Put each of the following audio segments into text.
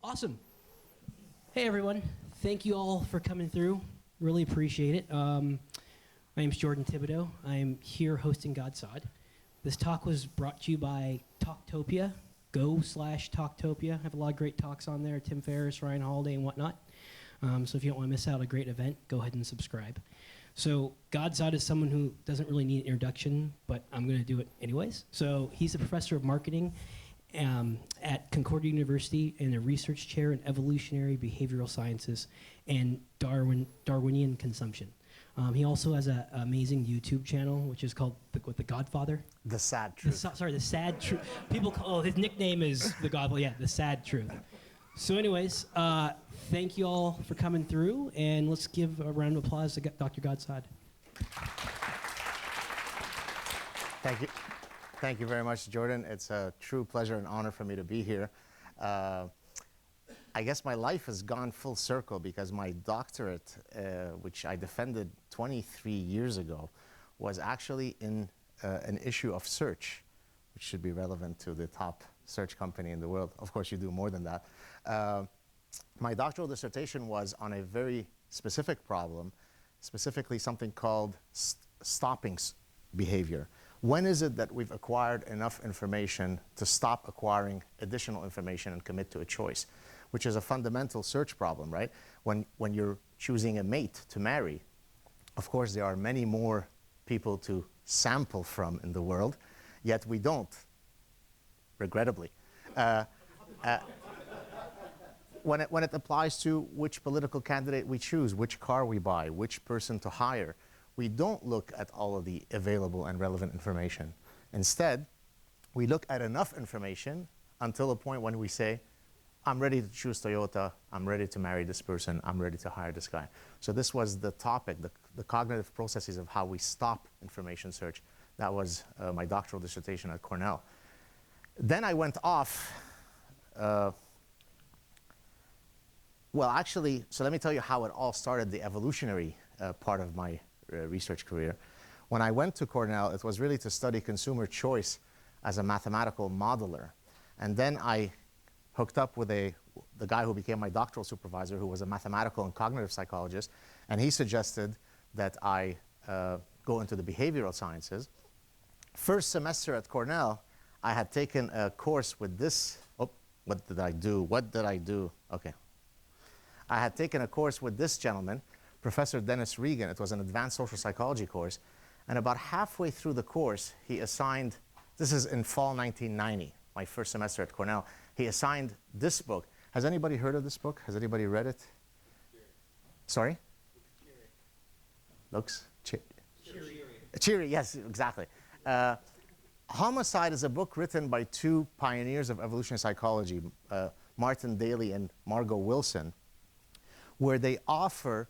Awesome. Hey, everyone. Thank you all for coming through. Really appreciate it. My name's Jordan Thibodeau. I'm here hosting Gad Saad. This talk was brought to you by Talktopia. Go/Talktopia. I have a lot of great talks on there. Tim Ferraris, Ryan Holiday, and whatnot. So if you don't want to miss out a great event, go ahead and subscribe. So Gad Saad is someone who doesn't really need an introduction, but I'm going to do it anyways. So he's a professor of marketing at Concordia University and a research chair in evolutionary behavioral sciences and Darwinian consumption. He also has an amazing YouTube channel, which is called The Godfather. The Sad Truth. The Sad Truth. People call his nickname is The Godfather. Yeah, The Sad Truth. So anyways, thank you all for coming through, and let's give a round of applause to Dr. Gad Saad. Thank you. Thank you very much, Jordan. It's a true pleasure and honor for me to be here. I guess my life has gone full circle because my doctorate, which I defended 23 years ago, was actually in an issue of Search, which should be relevant to the top search company in the world. Of course, you do more than that. My doctoral dissertation was on a very specific problem, specifically something called stopping behavior. When is it that we've acquired enough information to stop acquiring additional information and commit to a choice, which is a fundamental search problem, right? When you're choosing a mate to marry, of course, there are many more people to sample from in the world, yet we don't, regrettably. When it applies to which political candidate we choose, which car we buy, which person to hire, we don't look at all of the available and relevant information. Instead, we look at enough information until a point when we say, I'm ready to choose Toyota, I'm ready to marry this person, I'm ready to hire this guy. So this was the topic, the cognitive processes of how we stop information search. That was my doctoral dissertation at Cornell. Then I went off, well, actually, so let me tell you how it all started, the evolutionary part of my research career. When I went to Cornell, it was really to study consumer choice as a mathematical modeler. And then I hooked up with the guy who became my doctoral supervisor, who was a mathematical and cognitive psychologist, and he suggested that I go into the behavioral sciences. First semester at Cornell, I had taken a course with this, what did I do? Okay. I had taken a course with this gentleman, Professor Dennis Regan. It was an advanced social psychology course. And about halfway through the course, he assigned, this is in fall 1990, my first semester at Cornell, he assigned this book. Has anybody heard of this book? Has anybody read it? Sorry? Looks? Cheery, yes, exactly. Homicide is a book written by two pioneers of evolutionary psychology, Martin Daly and Margot Wilson, where they offer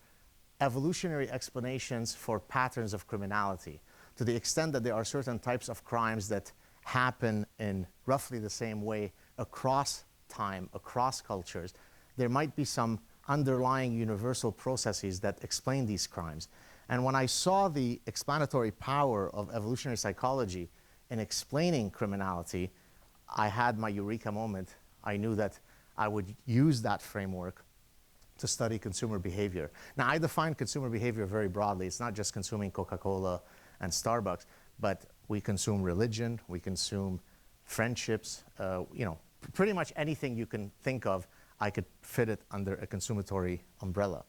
evolutionary explanations for patterns of criminality, to the extent that there are certain types of crimes that happen in roughly the same way across time, across cultures. There might be some underlying universal processes that explain these crimes. And when I saw the explanatory power of evolutionary psychology in explaining criminality, I had my eureka moment. I knew that I would use that framework to study consumer behavior. Now, I define consumer behavior very broadly. It's not just consuming Coca-Cola and Starbucks, but we consume religion, we consume friendships, pretty much anything you can think of, I could fit it under a consumatory umbrella.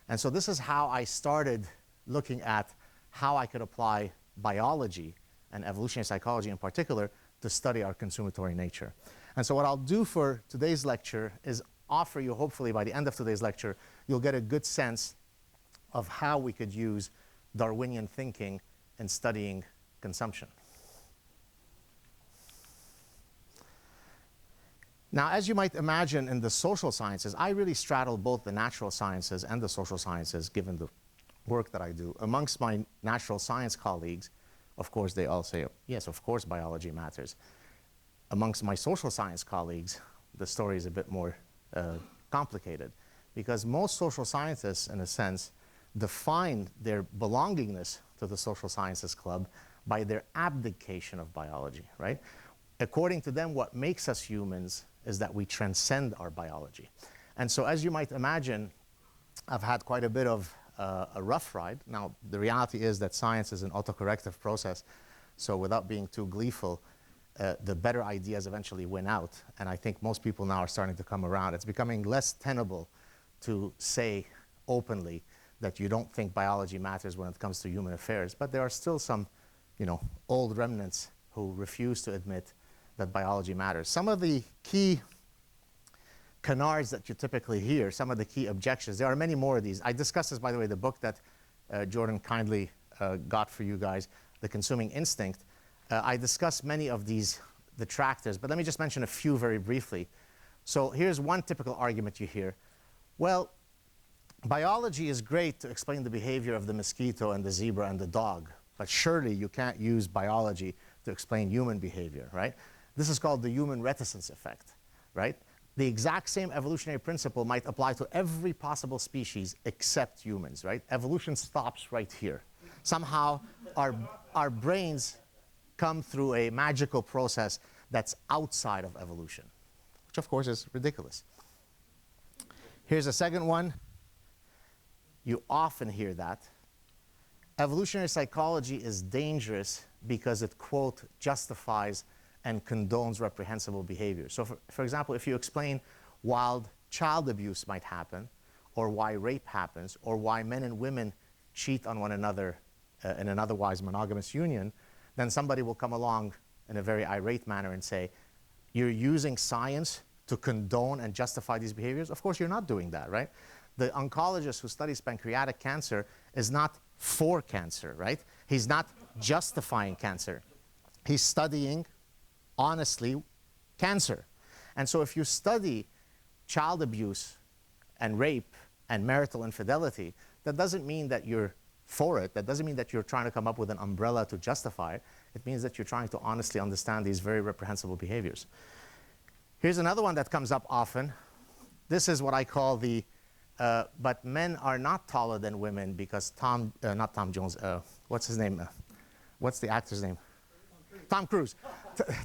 And so this is how I started looking at how I could apply biology and evolutionary psychology in particular to study our consumatory nature. And so what I'll do for today's lecture is offer you, hopefully by the end of today's lecture, you'll get a good sense of how we could use Darwinian thinking in studying consumption. Now, as you might imagine in the social sciences, I really straddle both the natural sciences and the social sciences, given the work that I do. Amongst my natural science colleagues, of course, they all say, yes, of course, biology matters. Amongst my social science colleagues, the story is a bit more complicated, because most social scientists, in a sense, define their belongingness to the social sciences club by their abdication of biology, right? According to them, what makes us humans is that we transcend our biology. And so as you might imagine, I've had quite a bit of a rough ride. Now, the reality is that science is an autocorrective process, so without being too gleeful, the better ideas eventually win out. And I think most people now are starting to come around. It's becoming less tenable to say openly that you don't think biology matters when it comes to human affairs. But there are still some, old remnants who refuse to admit that biology matters. Some of the key canards that you typically hear, some of the key objections, there are many more of these. I discussed this, by the way, the book that Jordan kindly got for you guys, The Consuming Instinct. I discuss many of these detractors, but let me just mention a few very briefly. So here's one typical argument you hear. Well, biology is great to explain the behavior of the mosquito and the zebra and the dog, but surely you can't use biology to explain human behavior, right? This is called the human reticence effect, right? The exact same evolutionary principle might apply to every possible species except humans, right? Evolution stops right here. Somehow our brains come through a magical process that's outside of evolution, which of course is ridiculous. Here's a second one. You often hear that. Evolutionary psychology is dangerous because it, quote, justifies and condones reprehensible behavior. So for example, if you explain why child abuse might happen, or why rape happens, or why men and women cheat on one another in an otherwise monogamous union, then somebody will come along in a very irate manner and say, you're using science to condone and justify these behaviors? Of course you're not doing that, right? The oncologist who studies pancreatic cancer is not for cancer, right? He's not justifying cancer. He's studying, honestly, cancer. And so if you study child abuse and rape and marital infidelity, that doesn't mean that you're for it. That doesn't mean that you're trying to come up with an umbrella to justify it. It means that you're trying to honestly understand these very reprehensible behaviors. Here's another one that comes up often. This is what I call the, but men are not taller than women because not Tom Jones, what's his name? What's the actor's name? Tom Cruise.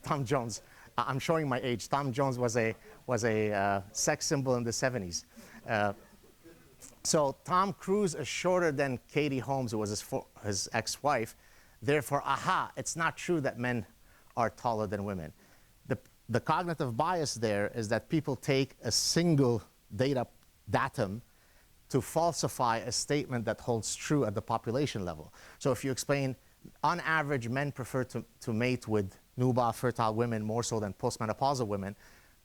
Tom Jones. I'm showing my age. Tom Jones was a sex symbol in the 70s. So Tom Cruise is shorter than Katie Holmes, who was his ex-wife. Therefore, aha, it's not true that men are taller than women. The cognitive bias there is that people take a single datum to falsify a statement that holds true at the population level. So if you explain, on average, men prefer to mate with nubile, fertile women more so than postmenopausal women,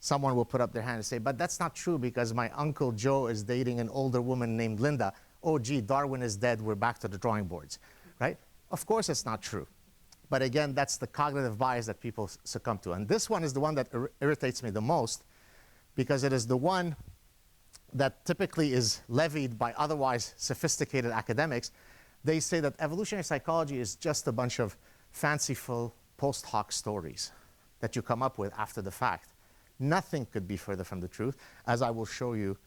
someone will put up their hand and say, but that's not true because my Uncle Joe is dating an older woman named Linda. Oh, gee, Darwin is dead. We're back to the drawing boards, right? Of course it's not true. But again, that's the cognitive bias that people succumb to. And this one is the one that irritates me the most because it is the one that typically is levied by otherwise sophisticated academics. They say that evolutionary psychology is just a bunch of fanciful post hoc stories that you come up with after the fact. Nothing could be further from the truth, as I will show you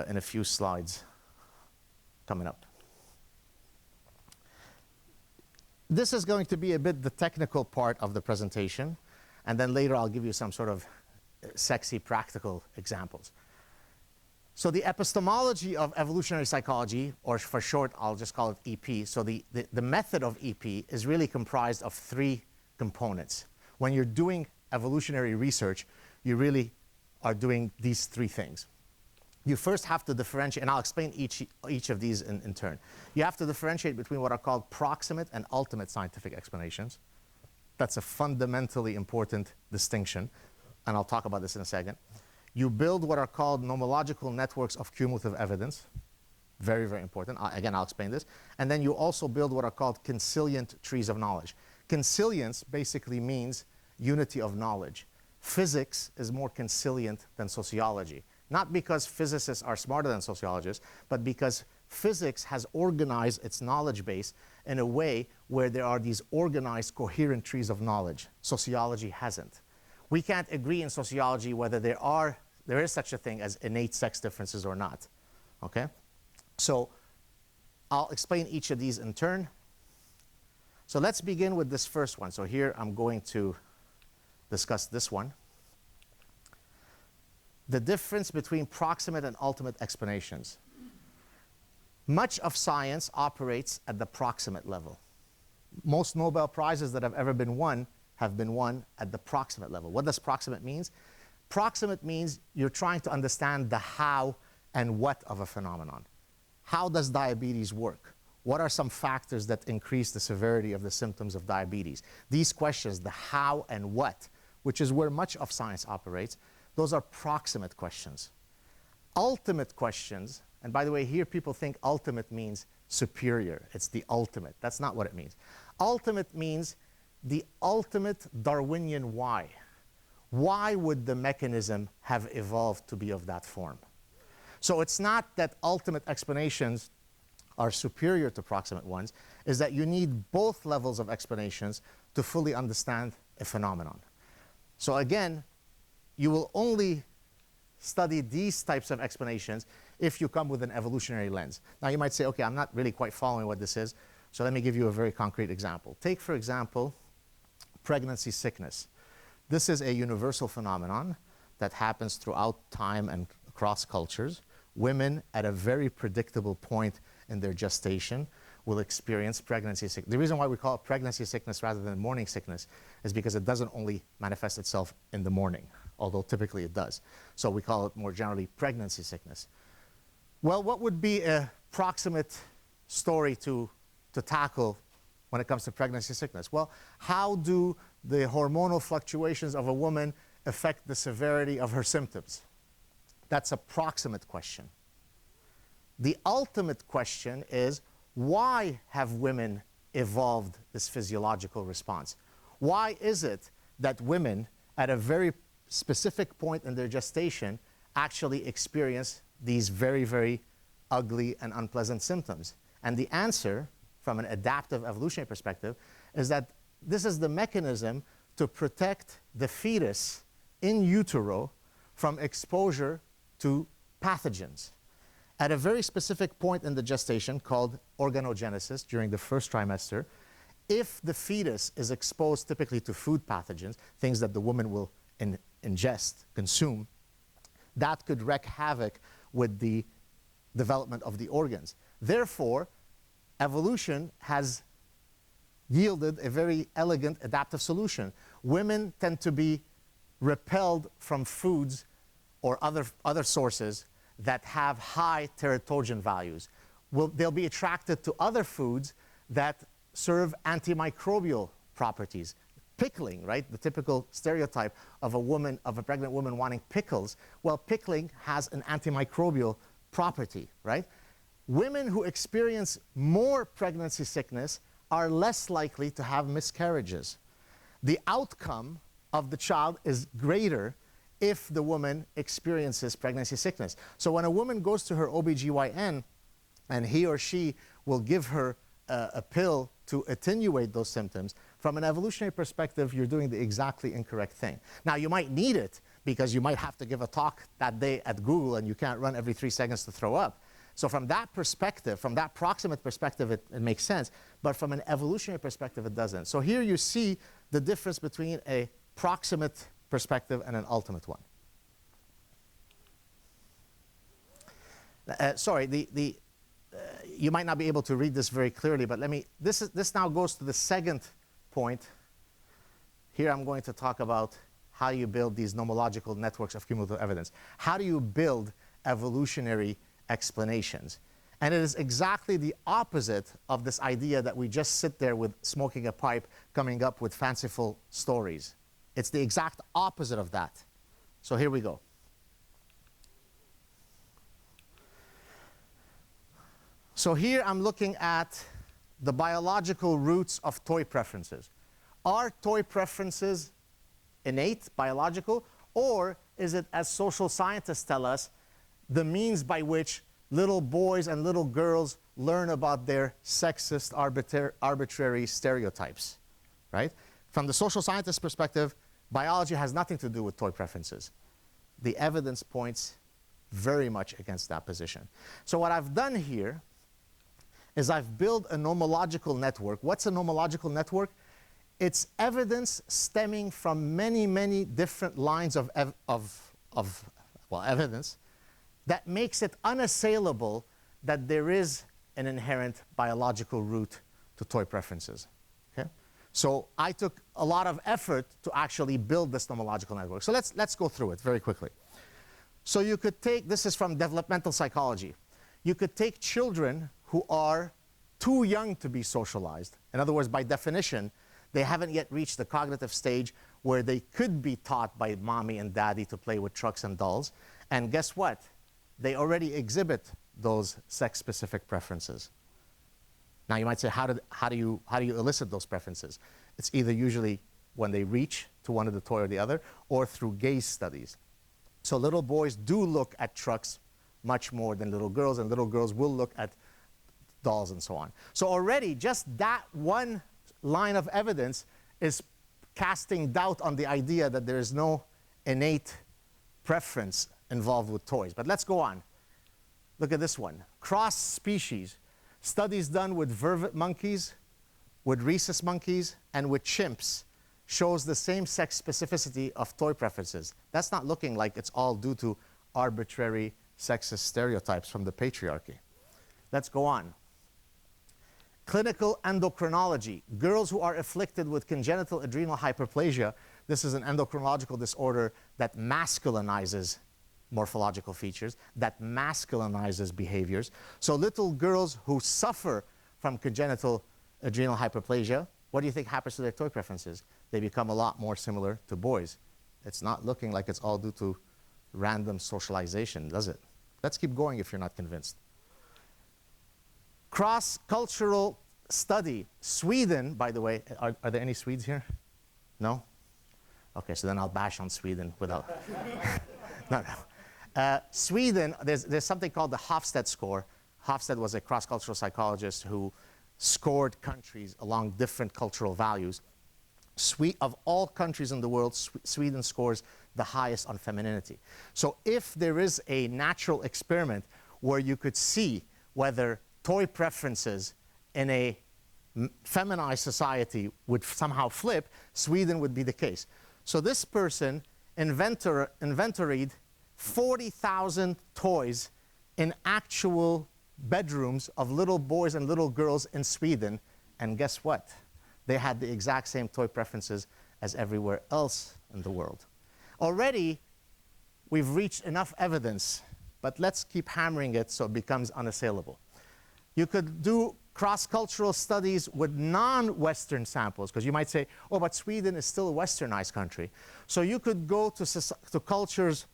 in a few slides coming up. This is going to be a bit the technical part of the presentation, and then later I'll give you some sort of sexy practical examples. So the epistemology of evolutionary psychology, or for short, I'll just call it EP. So the method of EP is really comprised of three components. When you're doing evolutionary research, you really are doing these three things. You first have to differentiate, and I'll explain each of these in turn. You have to differentiate between what are called proximate and ultimate scientific explanations. That's a fundamentally important distinction, and I'll talk about this in a second. You build what are called nomological networks of cumulative evidence. Very, very important. Again, I'll explain this. And then you also build what are called consilient trees of knowledge. Consilience basically means unity of knowledge. Physics is more consilient than sociology. Not because physicists are smarter than sociologists, but because physics has organized its knowledge base in a way where there are these organized, coherent trees of knowledge. Sociology hasn't. We can't agree in sociology whether there is such a thing as innate sex differences or not. Okay? So I'll explain each of these in turn. So let's begin with this first one. So here I'm going to discuss this one. The difference between proximate and ultimate explanations. Much of science operates at the proximate level. Most Nobel Prizes that have ever been won have been won at the proximate level. What does proximate mean? Proximate means you're trying to understand the how and what of a phenomenon. How does diabetes work? What are some factors that increase the severity of the symptoms of diabetes? These questions, the how and what, which is where much of science operates, those are proximate questions. Ultimate questions, and by the way, here people think ultimate means superior. It's the ultimate. That's not what it means. Ultimate means the ultimate Darwinian why. Why would the mechanism have evolved to be of that form? So it's not that ultimate explanations are superior to proximate ones, is that you need both levels of explanations to fully understand a phenomenon. So again, you will only study these types of explanations if you come with an evolutionary lens. Now you might say, okay, I'm not really quite following what this is, so let me give you a very concrete example. Take, for example, pregnancy sickness. This is a universal phenomenon that happens throughout time and across cultures. Women at a very predictable point in their gestation will experience pregnancy sickness. The reason why we call it pregnancy sickness rather than morning sickness is because it doesn't only manifest itself in the morning, although typically it does. So we call it more generally pregnancy sickness. Well, what would be a proximate story to tackle when it comes to pregnancy sickness? Well, how do the hormonal fluctuations of a woman affect the severity of her symptoms? That's a proximate question. The ultimate question is, why have women evolved this physiological response? Why is it that women at a very specific point in their gestation actually experience these very, very ugly and unpleasant symptoms? And the answer, from an adaptive evolutionary perspective, is that this is the mechanism to protect the fetus in utero from exposure to pathogens. At a very specific point in the gestation called organogenesis during the first trimester, if the fetus is exposed typically to food pathogens, things that the woman will ingest, consume, that could wreak havoc with the development of the organs. Therefore, evolution has yielded a very elegant adaptive solution. Women tend to be repelled from foods or other sources that have high teratogen values. They'll be attracted to other foods that serve antimicrobial properties. Pickling, right? The typical stereotype of a pregnant woman wanting pickles. Well, pickling has an antimicrobial property, right? Women who experience more pregnancy sickness are less likely to have miscarriages. The outcome of the child is greater if the woman experiences pregnancy sickness. So when a woman goes to her OBGYN and he or she will give her a pill to attenuate those symptoms, from an evolutionary perspective, you're doing the exactly incorrect thing. Now, you might need it because you might have to give a talk that day at Google and you can't run every 3 seconds to throw up. So from that perspective, from that proximate perspective, it makes sense. But from an evolutionary perspective, it doesn't. So here you see the difference between a proximate perspective and an ultimate one. You might not be able to read this very clearly, but this now goes to the second point. Here I'm going to talk about how you build these nomological networks of cumulative evidence. How do you build evolutionary explanations? And it is exactly the opposite of this idea that we just sit there with smoking a pipe coming up with fanciful stories. It's the exact opposite of that. So here we go. So here I'm looking at the biological roots of toy preferences. Are toy preferences innate, biological, or is it, as social scientists tell us, the means by which little boys and little girls learn about their sexist, arbitrary stereotypes, right? From the social scientist perspective, biology has nothing to do with toy preferences. The evidence points very much against that position. So what I've done here is I've built a nomological network. What's a nomological network? It's evidence stemming from many, many different lines of evidence that makes it unassailable that there is an inherent biological root to toy preferences. Okay? So I took a lot of effort to actually build this nomological network. So let's go through it very quickly. So you could take, this is from developmental psychology. You could take children who are too young to be socialized. In other words, by definition, they haven't yet reached the cognitive stage where they could be taught by mommy and daddy to play with trucks and dolls. And guess what? They already exhibit those sex-specific preferences. Now you might say, how do you elicit those preferences? It's either usually when they reach to one of the toy or the other, or through gaze studies. So little boys do look at trucks much more than little girls, and little girls will look at dolls and so on. So already just that one line of evidence is casting doubt on the idea that there is no innate preference involved with toys. But let's go on. Look at this one. Cross species. Studies done with vervet monkeys, with rhesus monkeys, and with chimps shows the same sex specificity of toy preferences. That's not looking like it's all due to arbitrary sexist stereotypes from the patriarchy. Let's go on. Clinical endocrinology. Girls who are afflicted with congenital adrenal hyperplasia, this is an endocrinological disorder that masculinizes morphological features, that masculinizes behaviors. So little girls who suffer from congenital adrenal hyperplasia, what do you think happens to their toy preferences? They become a lot more similar to boys. It's not looking like it's all due to random socialization, does it? Let's keep going if you're not convinced. Cross-cultural study. Sweden, by the way, are there any Swedes here? No? Okay, so then I'll bash on Sweden without... No. Sweden, there's something called the Hofstede score. Hofstede was a cross-cultural psychologist who scored countries along different cultural values. Of all countries in the world, Sweden scores the highest on femininity. So if there is a natural experiment where you could see whether toy preferences in a feminized society would somehow flip, Sweden would be the case. So this person inventoried 40,000 toys in actual bedrooms of little boys and little girls in Sweden, and guess what? They had the exact same toy preferences as everywhere else in the world. Already, we've reached enough evidence, but let's keep hammering it so it becomes unassailable. You could do cross-cultural studies with non-Western samples, because you might say, oh, but Sweden is still a Westernized country. So you could go to cultures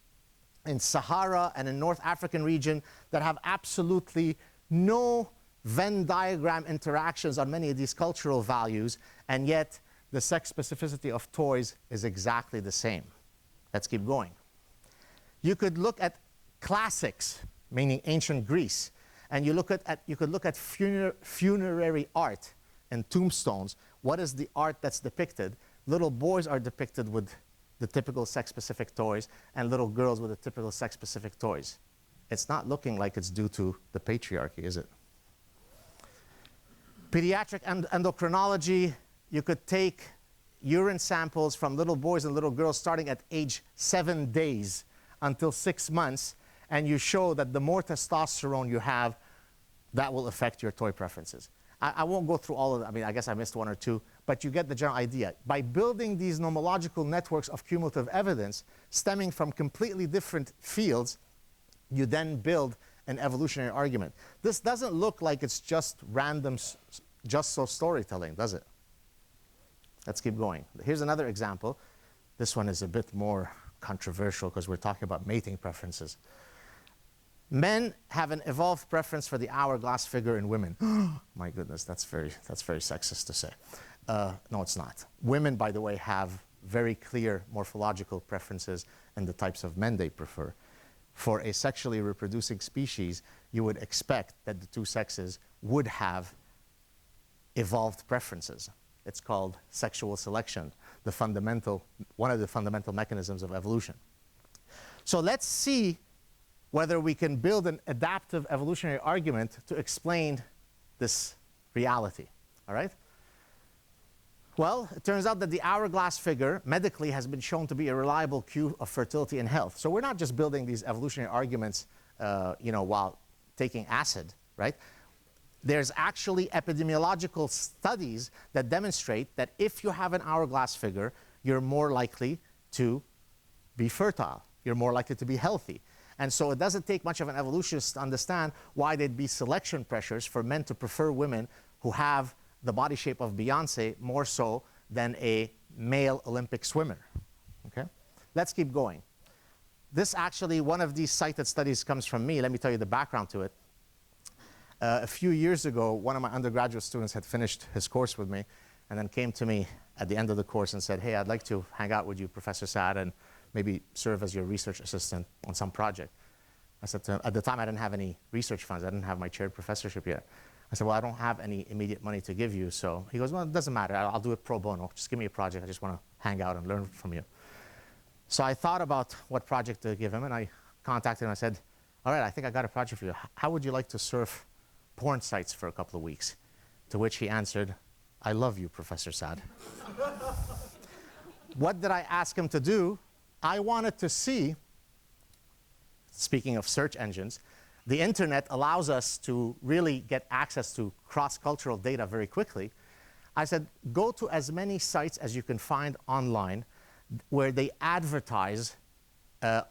in Sahara and in North African region that have absolutely no Venn diagram interactions on many of these cultural values, and yet the sex specificity of toys is exactly the same. Let's keep going. You could look at classics, meaning ancient Greece, and you could look at funerary art and tombstones. What is the art that's depicted? Little boys are depicted with the typical sex-specific toys, and little girls with the typical sex-specific toys. It's not looking like it's due to the patriarchy, is it? Pediatric endocrinology, you could take urine samples from little boys and little girls starting at age 7 days until 6 months, and you show that the more testosterone you have, that will affect your toy preferences. I won't go through all of them. I mean, I guess I missed one or two, but you get the general idea. By building these nomological networks of cumulative evidence stemming from completely different fields, you then build an evolutionary argument. This doesn't look like it's just random, just so storytelling, does it? Let's keep going. Here's another example. This one is a bit more controversial because we're talking about mating preferences. Men have an evolved preference for the hourglass figure in women. My goodness, that's very sexist to say. No, it's not. Women, by the way, have very clear morphological preferences in the types of men they prefer. For a sexually reproducing species, you would expect that the two sexes would have evolved preferences. It's called sexual selection, one of the fundamental mechanisms of evolution. So let's see whether we can build an adaptive evolutionary argument to explain this reality, all right? Well, it turns out that the hourglass figure medically has been shown to be a reliable cue of fertility and health. So we're not just building these evolutionary arguments, while taking acid, right? There's actually epidemiological studies that demonstrate that if you have an hourglass figure, you're more likely to be fertile. You're more likely to be healthy. And so it doesn't take much of an evolutionist to understand why there'd be selection pressures for men to prefer women who have the body shape of Beyonce more so than a male Olympic swimmer. Okay? Let's keep going. This actually, one of these cited studies comes from me. Let me tell you the background to it. A few years ago, one of my undergraduate students had finished his course with me and then came to me at the end of the course and said, hey, I'd like to hang out with you, Professor Saad, and maybe serve as your research assistant on some project. I said to him, at the time I didn't have any research funds. I didn't have my chaired professorship yet. I said, well, I don't have any immediate money to give you. So he goes, well, it doesn't matter. I'll do it pro bono. Just give me a project. I just want to hang out and learn from you. So I thought about what project to give him, and I contacted him. I said, all right, I think I got a project for you. How would you like to surf porn sites for a couple of weeks? To which he answered, I love you, Professor Saad. What did I ask him to do? I wanted to see, speaking of search engines, the internet allows us to really get access to cross-cultural data very quickly. I said, go to as many sites as you can find online where they advertise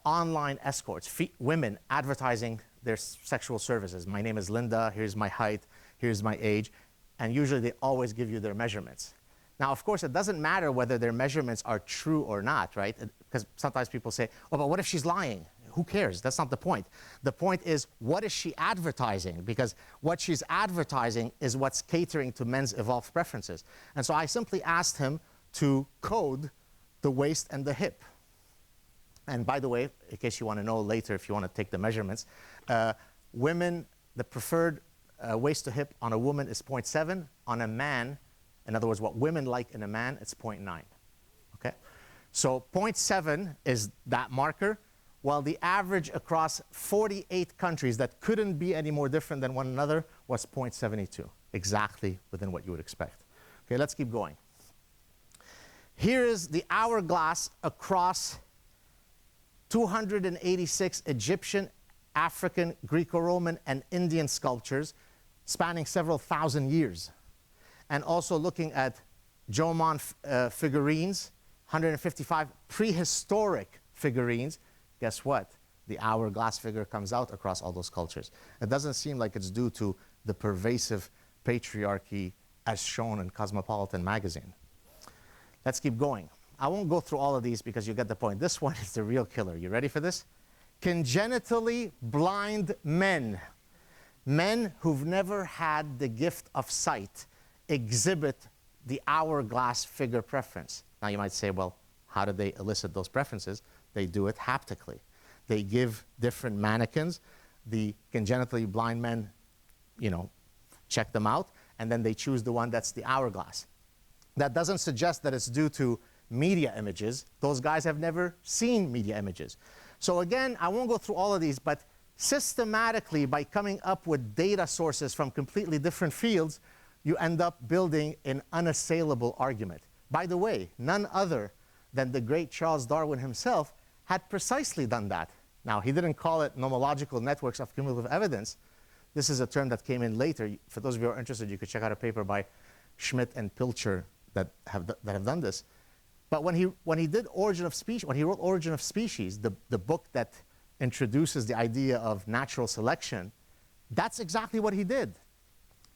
online escorts, women advertising their sexual services. My name is Linda, here's my height, here's my age, and usually they always give you their measurements. Now, of course, it doesn't matter whether their measurements are true or not, right? Because sometimes people say, oh, but what if she's lying? Who cares? That's not the point. The point is, what is she advertising? Because what she's advertising is what's catering to men's evolved preferences. And so I simply asked him to code the waist and the hip. And by the way, in case you want to know later if you want to take the measurements, women, the preferred waist to hip on a woman is 0.7. On a man, in other words, what women like in a man, it's 0.9. Okay? So 0.7 is that marker, while the average across 48 countries that couldn't be any more different than one another was 0.72, exactly within what you would expect. Okay, let's keep going. Here is the hourglass across 286 Egyptian, African, Greco-Roman, and Indian sculptures spanning several thousand years. And also looking at Jomon figurines, 155 prehistoric figurines. Guess what? The hourglass figure comes out across all those cultures. It doesn't seem like it's due to the pervasive patriarchy as shown in Cosmopolitan magazine. Let's keep going. I won't go through all of these because you get the point. This one is the real killer. You ready for this? Congenitally blind men, men who've never had the gift of sight, exhibit the hourglass figure preference. Now you might say, well, how do they elicit those preferences? They do it haptically. They give different mannequins. The congenitally blind men, check them out, and then they choose the one that's the hourglass. That doesn't suggest that it's due to media images. Those guys have never seen media images. So again, I won't go through all of these, but systematically, by coming up with data sources from completely different fields, you end up building an unassailable argument. By the way, none other than the great Charles Darwin himself had precisely done that. Now, he didn't call it nomological networks of cumulative evidence. This is a term that came in later. For those of you who are interested, you could check out a paper by Schmidt and Pilcher that have done this. But when he did Origin of Species, when he wrote Origin of Species, the book that introduces the idea of natural selection, that's exactly what he did.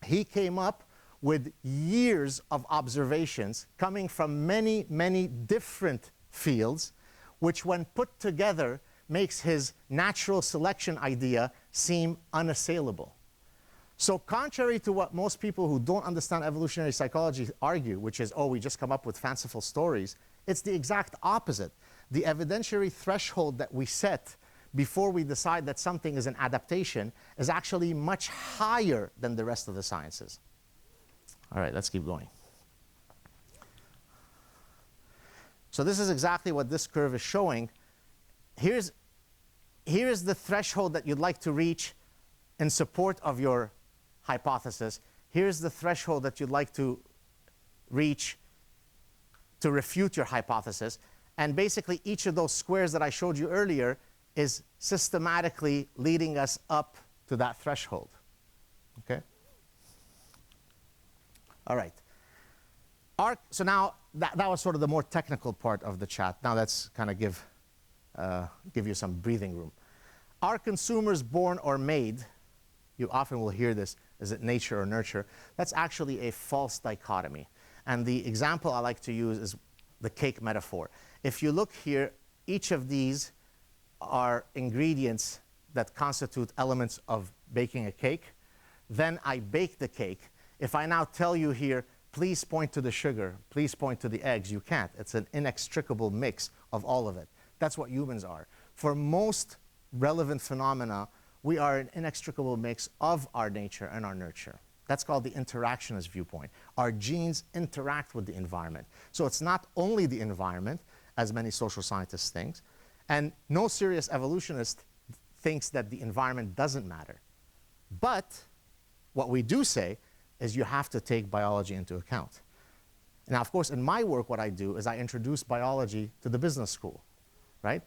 He came up with years of observations coming from many, many different fields, which when put together makes his natural selection idea seem unassailable. So contrary to what most people who don't understand evolutionary psychology argue, which is, oh, we just come up with fanciful stories, it's the exact opposite. The evidentiary threshold that we set before we decide that something is an adaptation is actually much higher than the rest of the sciences. All right, let's keep going. So this is exactly what this curve is showing. Here's the threshold that you'd like to reach in support of your hypothesis. Here's the threshold that you'd like to reach to refute your hypothesis. And basically, each of those squares that I showed you earlier is systematically leading us up to that threshold. Okay? All right. So now, that was sort of the more technical part of the chat. Now let's kind of give you some breathing room. Are consumers born or made? You often will hear this, is it nature or nurture? That's actually a false dichotomy. And the example I like to use is the cake metaphor. If you look here, each of these are ingredients that constitute elements of baking a cake. Then I bake the cake. If I now tell you here, please point to the sugar, please point to the eggs, you can't. It's an inextricable mix of all of it. That's what humans are. For most relevant phenomena, we are an inextricable mix of our nature and our nurture. That's called the interactionist viewpoint. Our genes interact with the environment. So it's not only the environment, as many social scientists think, and no serious evolutionist thinks that the environment doesn't matter. But what we do say is you have to take biology into account. Now, of course, in my work, what I do is I introduce biology to the business school, right?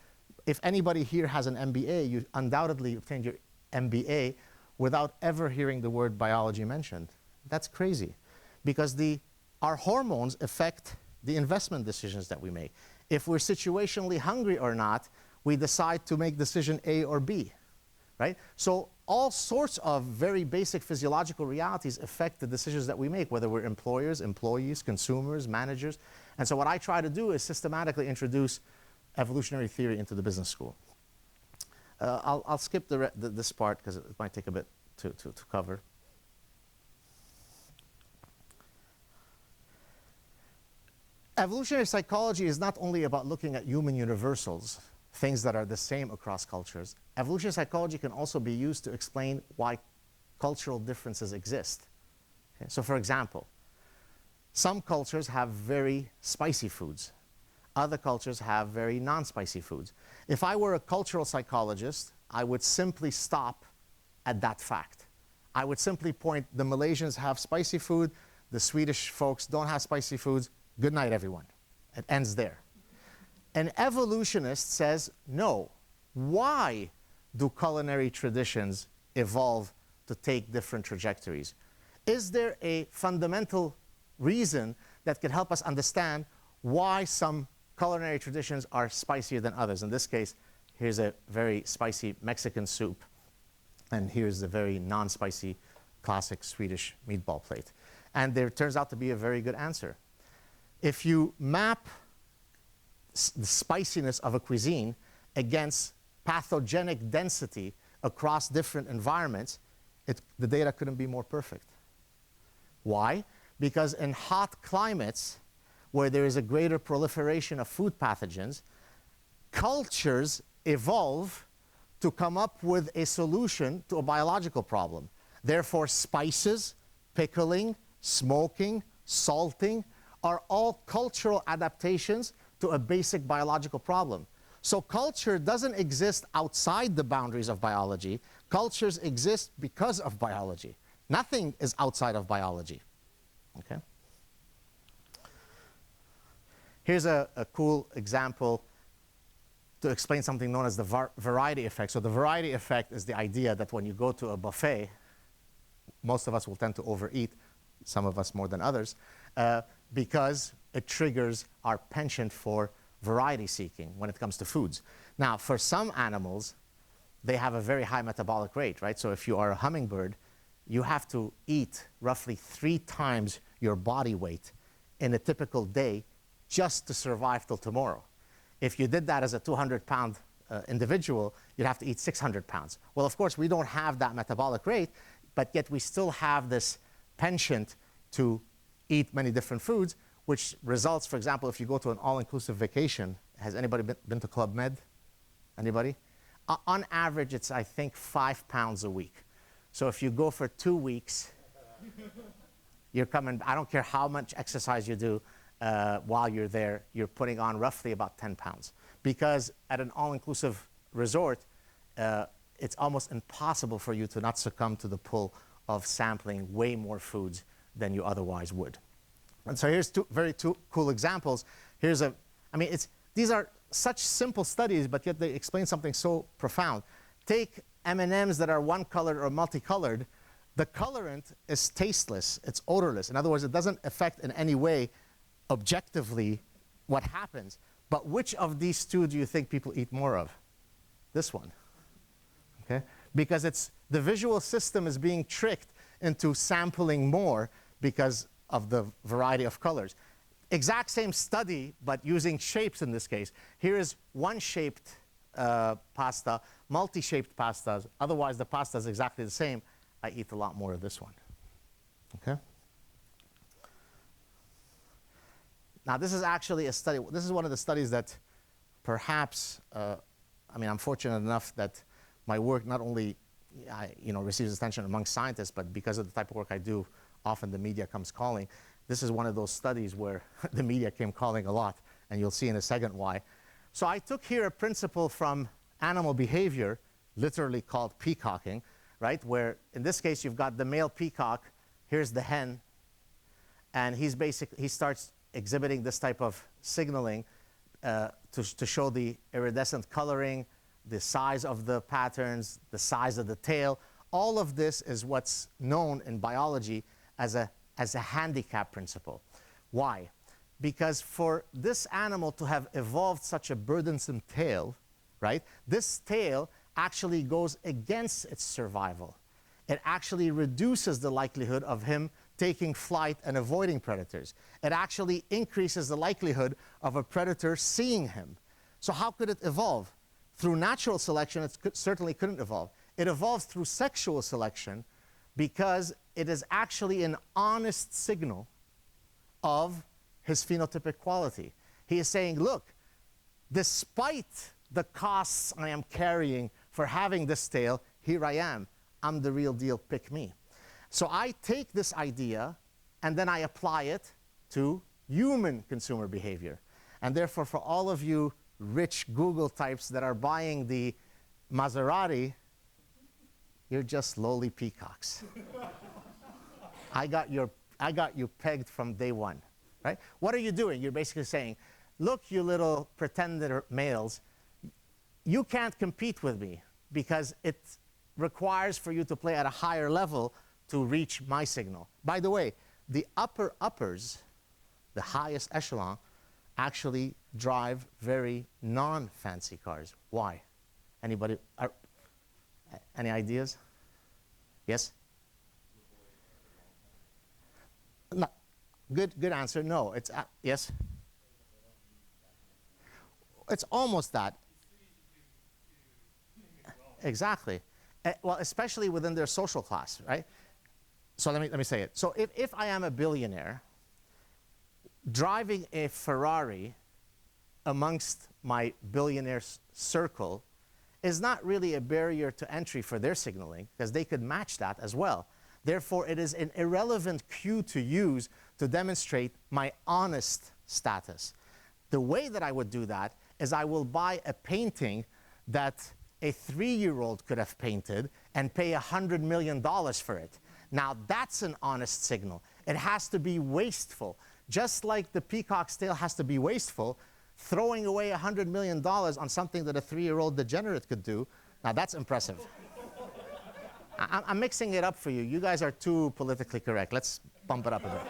If anybody here has an MBA, you undoubtedly obtained your MBA without ever hearing the word biology mentioned. That's crazy, because our hormones affect the investment decisions that we make. If we're situationally hungry or not, we decide to make decision A or B, right? So all sorts of very basic physiological realities affect the decisions that we make, whether we're employers, employees, consumers, managers. And so what I try to do is systematically introduce evolutionary theory into the business school. I'll skip this part because it might take a bit to cover. Evolutionary psychology is not only about looking at human universals, things that are the same across cultures. Evolutionary psychology can also be used to explain why cultural differences exist. Okay? So for example, some cultures have very spicy foods. Other cultures have very non-spicy foods. If I were a cultural psychologist, I would simply stop at that fact. I would simply point, the Malaysians have spicy food, the Swedish folks don't have spicy foods, good night everyone. It ends there. An evolutionist says, no, why do culinary traditions evolve to take different trajectories? Is there a fundamental reason that could help us understand why some culinary traditions are spicier than others? In this case, here's a very spicy Mexican soup, and here's the very non-spicy classic Swedish meatball plate. And there turns out to be a very good answer. If you map the spiciness of a cuisine against pathogenic density across different environments, the data couldn't be more perfect. Why? Because in hot climates, where there is a greater proliferation of food pathogens, cultures evolve to come up with a solution to a biological problem. Therefore, spices, pickling, smoking, salting are all cultural adaptations to a basic biological problem. So culture doesn't exist outside the boundaries of biology. Cultures exist because of biology. Nothing is outside of biology. Okay? Here's a cool example to explain something known as the variety effect. So the variety effect is the idea that when you go to a buffet, most of us will tend to overeat, some of us more than others, because it triggers our penchant for variety seeking when it comes to foods. Now, for some animals, they have a very high metabolic rate, right? So if you are a hummingbird, you have to eat roughly 3 times your body weight in a typical day just to survive till tomorrow. If you did that as a 200-pound individual, you'd have to eat 600 pounds. Well, of course, we don't have that metabolic rate, but yet we still have this penchant to eat many different foods, which results, for example, if you go to an all-inclusive vacation. Has anybody been to Club Med? Anybody? On average, it's, I think, 5 pounds a week. So if you go for 2 weeks, you're coming, I don't care how much exercise you do, while you're there, you're putting on roughly about 10 pounds. Because at an all-inclusive resort, it's almost impossible for you to not succumb to the pull of sampling way more foods than you otherwise would. And so here's two cool examples. These are such simple studies, but yet they explain something so profound. Take M&Ms that are one colored or multicolored. The colorant is tasteless, it's odorless. In other words, it doesn't affect in any way objectively what happens. But which of these two do you think people eat more of? This one, okay? Because the visual system is being tricked into sampling more because of the variety of colors. Exact same study, but using shapes in this case. Here is one-shaped pasta, multi-shaped pastas. Otherwise, the pasta is exactly the same. I eat a lot more of this one, okay? Now, this is actually a study. This is one of the studies that perhaps, I'm fortunate enough that my work not only receives attention among scientists, but because of the type of work I do, often the media comes calling. This is one of those studies where the media came calling a lot, and you'll see in a second why. So I took here a principle from animal behavior, literally called peacocking, right? Where in this case you've got the male peacock, here's the hen, and he starts exhibiting this type of signaling to show the iridescent coloring, the size of the patterns, the size of the tail. All of this is what's known in biology as a handicap principle. Why? Because for this animal to have evolved such a burdensome tail, right, this tail actually goes against its survival. It actually reduces the likelihood of him taking flight and avoiding predators. It actually increases the likelihood of a predator seeing him. So how could it evolve? Through natural selection, it certainly couldn't evolve. It evolves through sexual selection because it is actually an honest signal of his phenotypic quality. He is saying, look, despite the costs I am carrying for having this tail, here I am. I'm the real deal, pick me. So I take this idea and then I apply it to human consumer behavior. And therefore, for all of you rich Google types that are buying the Maserati, you're just lowly peacocks. I got you pegged from day one, right? What are you doing? You're basically saying, look, you little pretender males, you can't compete with me because it requires for you to play at a higher level to reach my signal. By the way, the uppers, the highest echelon, actually drive very non-fancy cars. Why? Anybody? Any ideas? Yes? No. Good answer. No. It's yes? It's almost that. Exactly. Well, especially within their social class, right? So let me say it. So if I am a billionaire, driving a Ferrari amongst my billionaire circle is not really a barrier to entry for their signaling, because they could match that as well. Therefore, it is an irrelevant cue to use to demonstrate my honest status. The way that I would do that is I will buy a painting that a 3-year-old could have painted and pay $100 million for it. Now, that's an honest signal. It has to be wasteful. Just like the peacock's tail has to be wasteful, throwing away $100 million on something that a 3-year-old degenerate could do, now that's impressive. I'm mixing it up for you. You guys are too politically correct. Let's bump it up a bit.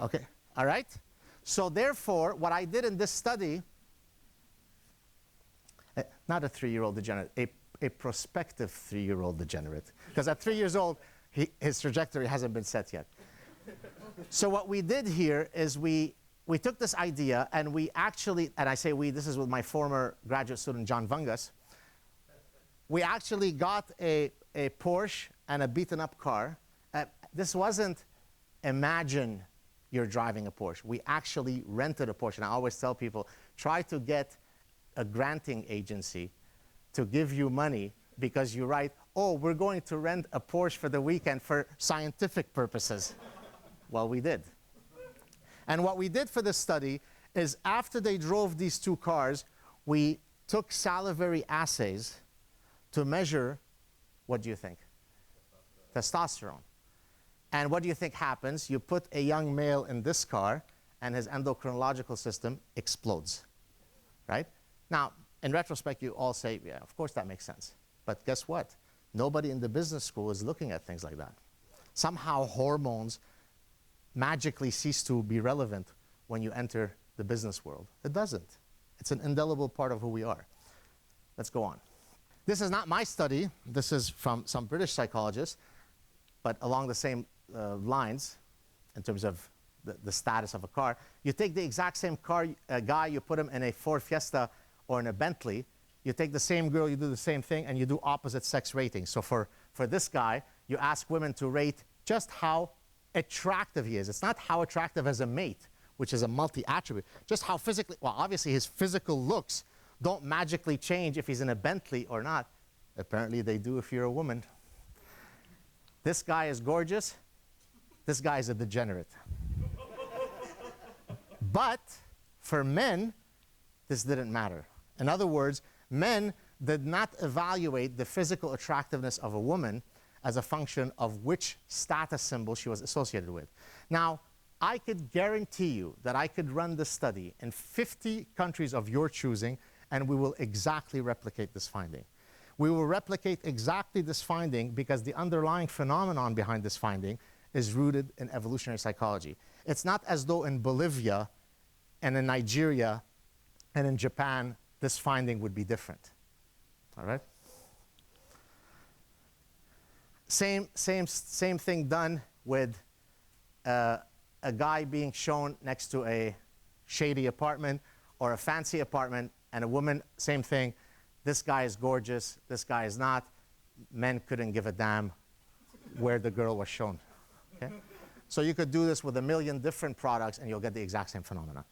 Okay, all right? So therefore, what I did in this study, not a 3-year-old degenerate, a prospective 3-year-old degenerate. Because at 3 years old, his trajectory hasn't been set yet. So what we did here is we took this idea and we actually, and I say we, this is with my former graduate student, John Vungas, we actually got a Porsche and a beaten up car. This wasn't imagine you're driving a Porsche. We actually rented a Porsche. And I always tell people, try to get a granting agency to give you money because you write, oh, we're going to rent a Porsche for the weekend for scientific purposes. Well, we did. And what we did for this study is after they drove these two cars, we took salivary assays to measure, what do you think? testosterone. And what do you think happens? You put a young male in this car, and his endocrinological system explodes, right? Now, in retrospect, you all say, yeah, of course that makes sense. But guess what? Nobody in the business school is looking at things like that. Somehow hormones magically cease to be relevant when you enter the business world. It doesn't. It's an indelible part of who we are. Let's go on. This is not my study. This is from some British psychologists, but along the same lines in terms of the status of a car. You take the exact same car guy, you put him in a Ford Fiesta or in a Bentley. You take the same girl, you do the same thing, and you do opposite sex ratings. So for this guy, you ask women to rate just how attractive he is. It's not how attractive as a mate, which is a multi-attribute. Just how physically, well, obviously his physical looks don't magically change if he's in a Bentley or not. Apparently they do if you're a woman. This guy is gorgeous. This guy is a degenerate. But for men, this didn't matter. In other words, men did not evaluate the physical attractiveness of a woman as a function of which status symbol she was associated with. Now, I could guarantee you that I could run this study in 50 countries of your choosing, and we will exactly replicate this finding. We will replicate exactly this finding because the underlying phenomenon behind this finding is rooted in evolutionary psychology. It's not as though in Bolivia and in Nigeria and in Japan, this finding would be different. All right? Same thing done with a guy being shown next to a shady apartment or a fancy apartment, and a woman, same thing. This guy is gorgeous, this guy is not. Men couldn't give a damn where the girl was shown. Okay? So you could do this with 1 million different products and you'll get the exact same phenomenon.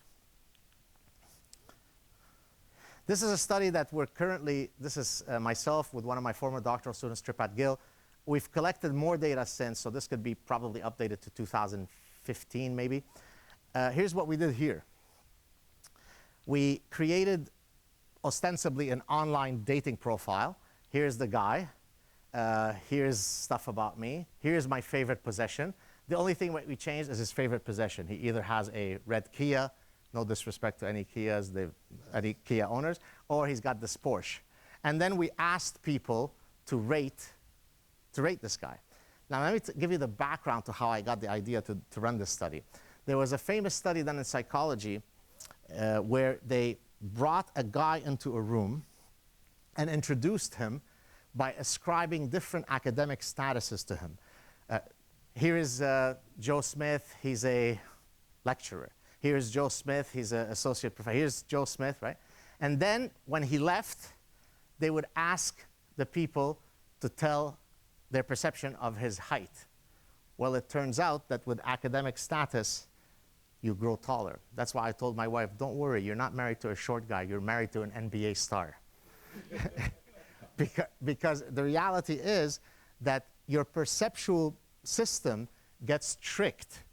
This is a study that we're currently, this is myself with one of my former doctoral students, Tripat Gill. We've collected more data since, so this could be probably updated to 2015 maybe. Here's what we did here. We created ostensibly an online dating profile. Here's the guy. Here's stuff about me. Here's my favorite possession. The only thing we changed is his favorite possession. He either has a red Kia, no disrespect to any Kias, any Kia owners, or he's got this Porsche. And then we asked people to rate this guy. Now let me give you the background to how I got the idea to run this study. There was a famous study done in psychology where they brought a guy into a room and introduced him by ascribing different academic statuses to him. Here is Joe Smith, he's a lecturer. Here's Joe Smith, he's an associate professor. Here's Joe Smith, right? And then when he left, they would ask the people to tell their perception of his height. Well, it turns out that with academic status, you grow taller. That's why I told my wife, don't worry, you're not married to a short guy, you're married to an NBA star. Because the reality is that your perceptual system gets tricked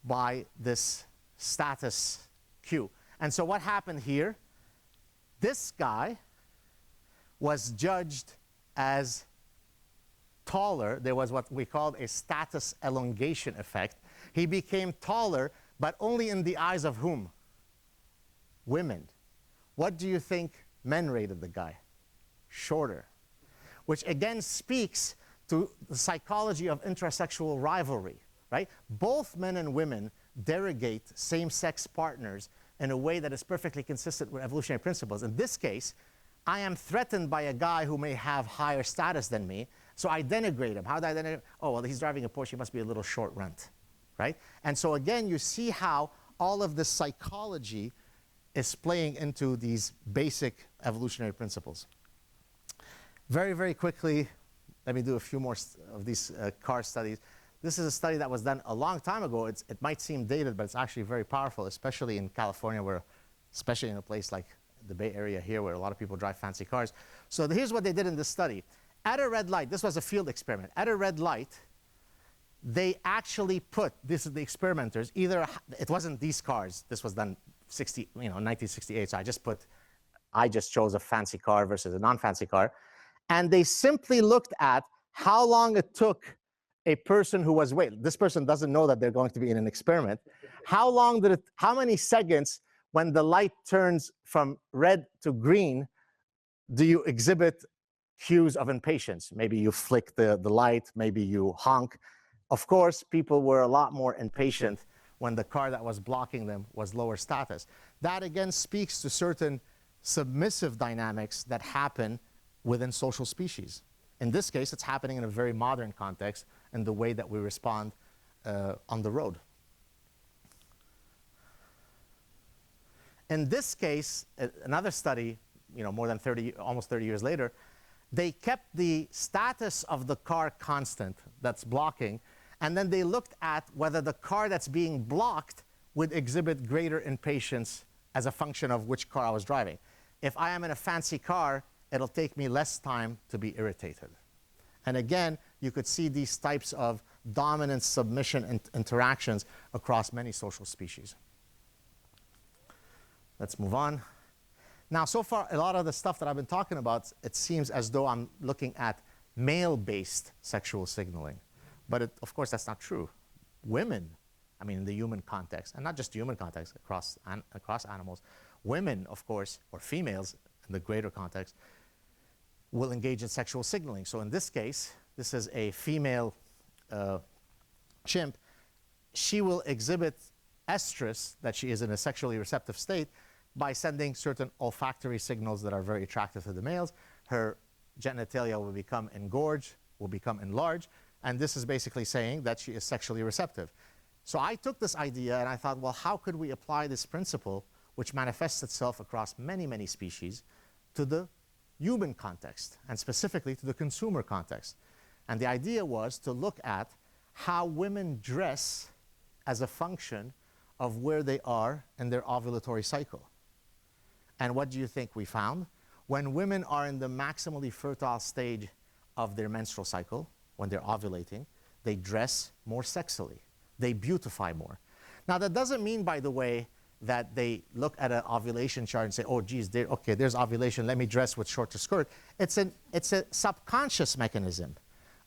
by this status cue. And so what happened here? This guy was judged as taller. There was what we called a status elongation effect. He became taller, but only in the eyes of whom? Women. What do you think men rated the guy? Shorter. Which again speaks to the psychology of intrasexual rivalry, right? Both men and women derogate same-sex partners in a way that is perfectly consistent with evolutionary principles. In this case, I am threatened by a guy who may have higher status than me, so I denigrate him. How do I denigrate him? Oh, well, he's driving a Porsche, he must be a little short runt, right? And so again, you see how all of this psychology is playing into these basic evolutionary principles. Very, very quickly, let me do a few more of these car studies. This is a study that was done a long time ago. It might seem dated, but it's actually very powerful, especially in California, where, especially in a place like the Bay Area here, where a lot of people drive fancy cars. So here's what they did in this study. At a red light, this was a field experiment. At a red light, they actually put, this is the experimenters, either, it wasn't these cars, this was done 1968, so I just chose a fancy car versus a non-fancy car. And they simply looked at how long it took a person who was, wait, this person doesn't know that they're going to be in an experiment. How many seconds when the light turns from red to green do you exhibit cues of impatience? Maybe you flick the light, maybe you honk. Of course, people were a lot more impatient when the car that was blocking them was lower status. That again speaks to certain submissive dynamics that happen within social species. In this case, it's happening in a very modern context in the way that we respond on the road. In this case, another study, more than almost 30 years later, they kept the status of the car constant that's blocking, and then they looked at whether the car that's being blocked would exhibit greater impatience as a function of which car I was driving. If I am in a fancy car, it'll take me less time to be irritated. And again, you could see these types of dominant submission interactions across many social species. Let's move on. Now, so far, a lot of the stuff that I've been talking about, it seems as though I'm looking at male-based sexual signaling. But of course, that's not true. Women, in the human context, and not just human context, across animals, women, of course, or females in the greater context, will engage in sexual signaling. So in this case, this is a female chimp. She will exhibit estrus, that she is in a sexually receptive state, by sending certain olfactory signals that are very attractive to the males. Her genitalia will become engorged, will become enlarged, and this is basically saying that she is sexually receptive. So I took this idea and I thought, well, how could we apply this principle, which manifests itself across many, many species, to the human context, and specifically to the consumer context? And the idea was to look at how women dress as a function of where they are in their ovulatory cycle. And what do you think we found? When women are in the maximally fertile stage of their menstrual cycle, when they're ovulating, they dress more sexily. They beautify more. Now, that doesn't mean, by the way, that they look at an ovulation chart and say, oh, geez, okay, there's ovulation, let me dress with shorter skirt. It's a subconscious mechanism.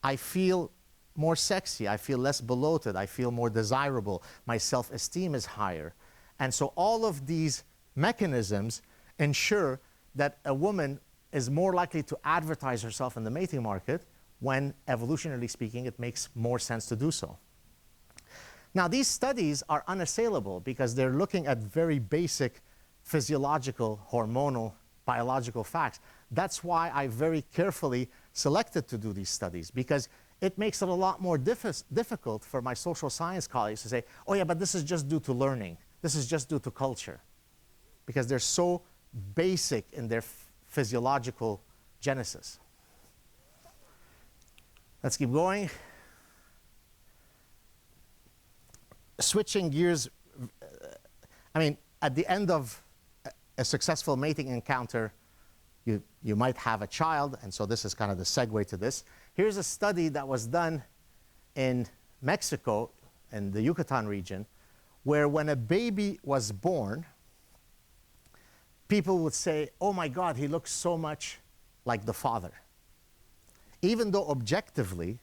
I feel more sexy, I feel less bloated, I feel more desirable, my self-esteem is higher. And so all of these mechanisms ensure that a woman is more likely to advertise herself in the mating market when, evolutionarily speaking, it makes more sense to do so. Now, these studies are unassailable because they're looking at very basic physiological, hormonal, biological facts. That's why I very carefully selected to do these studies, because it makes it a lot more difficult for my social science colleagues to say, oh yeah, but this is just due to learning. This is just due to culture. Because they're so basic in their physiological genesis. Let's keep going. Switching gears, at the end of a successful mating encounter, you might have a child, and so this is kind of the segue to this. Here's a study that was done in Mexico, in the Yucatan region, where when a baby was born, people would say, oh my God, he looks so much like the father. Even though objectively,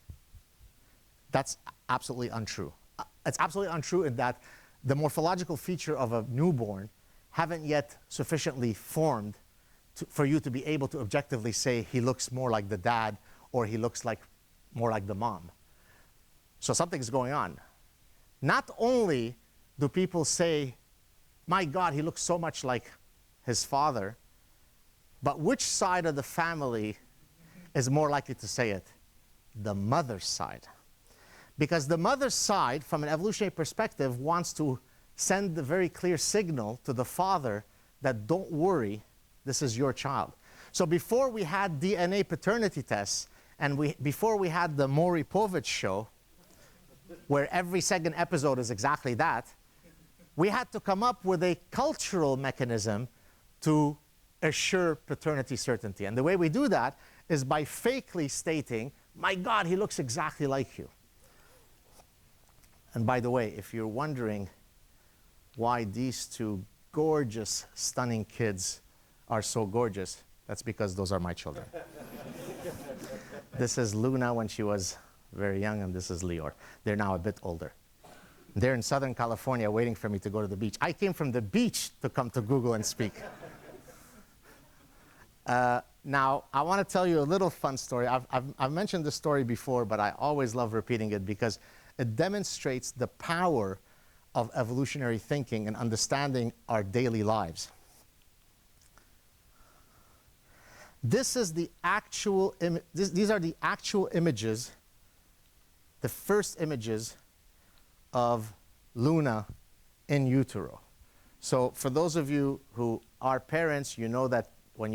that's absolutely untrue. It's absolutely untrue in that the morphological feature of a newborn haven't yet sufficiently formed for you to be able to objectively say he looks more like the dad or he looks more like the mom. So something's going on. Not only do people say, my God, he looks so much like his father, but which side of the family is more likely to say it? The mother's side. Because the mother's side, from an evolutionary perspective, wants to send the very clear signal to the father that don't worry, this is your child. So before we had DNA paternity tests, and before we had the Maury Povich show, where every second episode is exactly that, we had to come up with a cultural mechanism to assure paternity certainty. And the way we do that is by fakely stating, my God, he looks exactly like you. And by the way, if you're wondering why these two gorgeous, stunning kids are so gorgeous, that's because those are my children. This is Luna when she was very young, and this is Lior. They're now a bit older. They're in Southern California waiting for me to go to the beach. I came from the beach to come to Google and speak. Now, I want to tell you a little fun story. I've mentioned this story before, but I always love repeating it because it demonstrates the power of evolutionary thinking and understanding our daily lives. This is the actual these are the actual images, the first images of Luna in utero. So for those of you who are parents, you know that when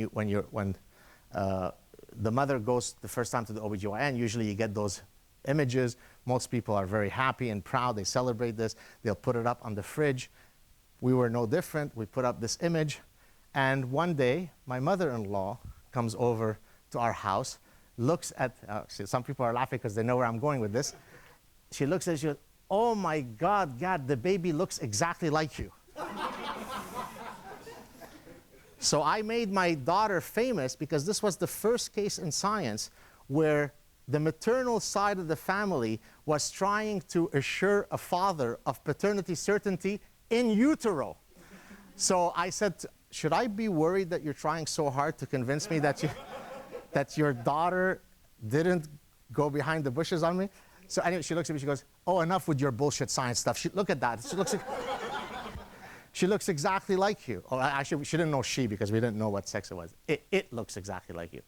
the mother goes the first time to the OBGYN, usually you get those images. Most people are very happy and proud. They celebrate this. They'll put it up on the fridge. We were no different. We put up this image. And one day, my mother-in-law comes over to our house, looks at, some people are laughing because they know where I'm going with this. She looks at it, she goes, "Oh my God, Gad, the baby looks exactly like you." So I made my daughter famous because this was the first case in science where the maternal side of the family was trying to assure a father of paternity certainty in utero. So I said, should I be worried that you're trying so hard to convince me that your daughter didn't go behind the bushes on me? So anyway, she looks at me, she goes, "Oh, enough with your bullshit science stuff. Look at that. She looks exactly like you." Oh, actually, she didn't know she because we didn't know what sex it was. It looks exactly like you.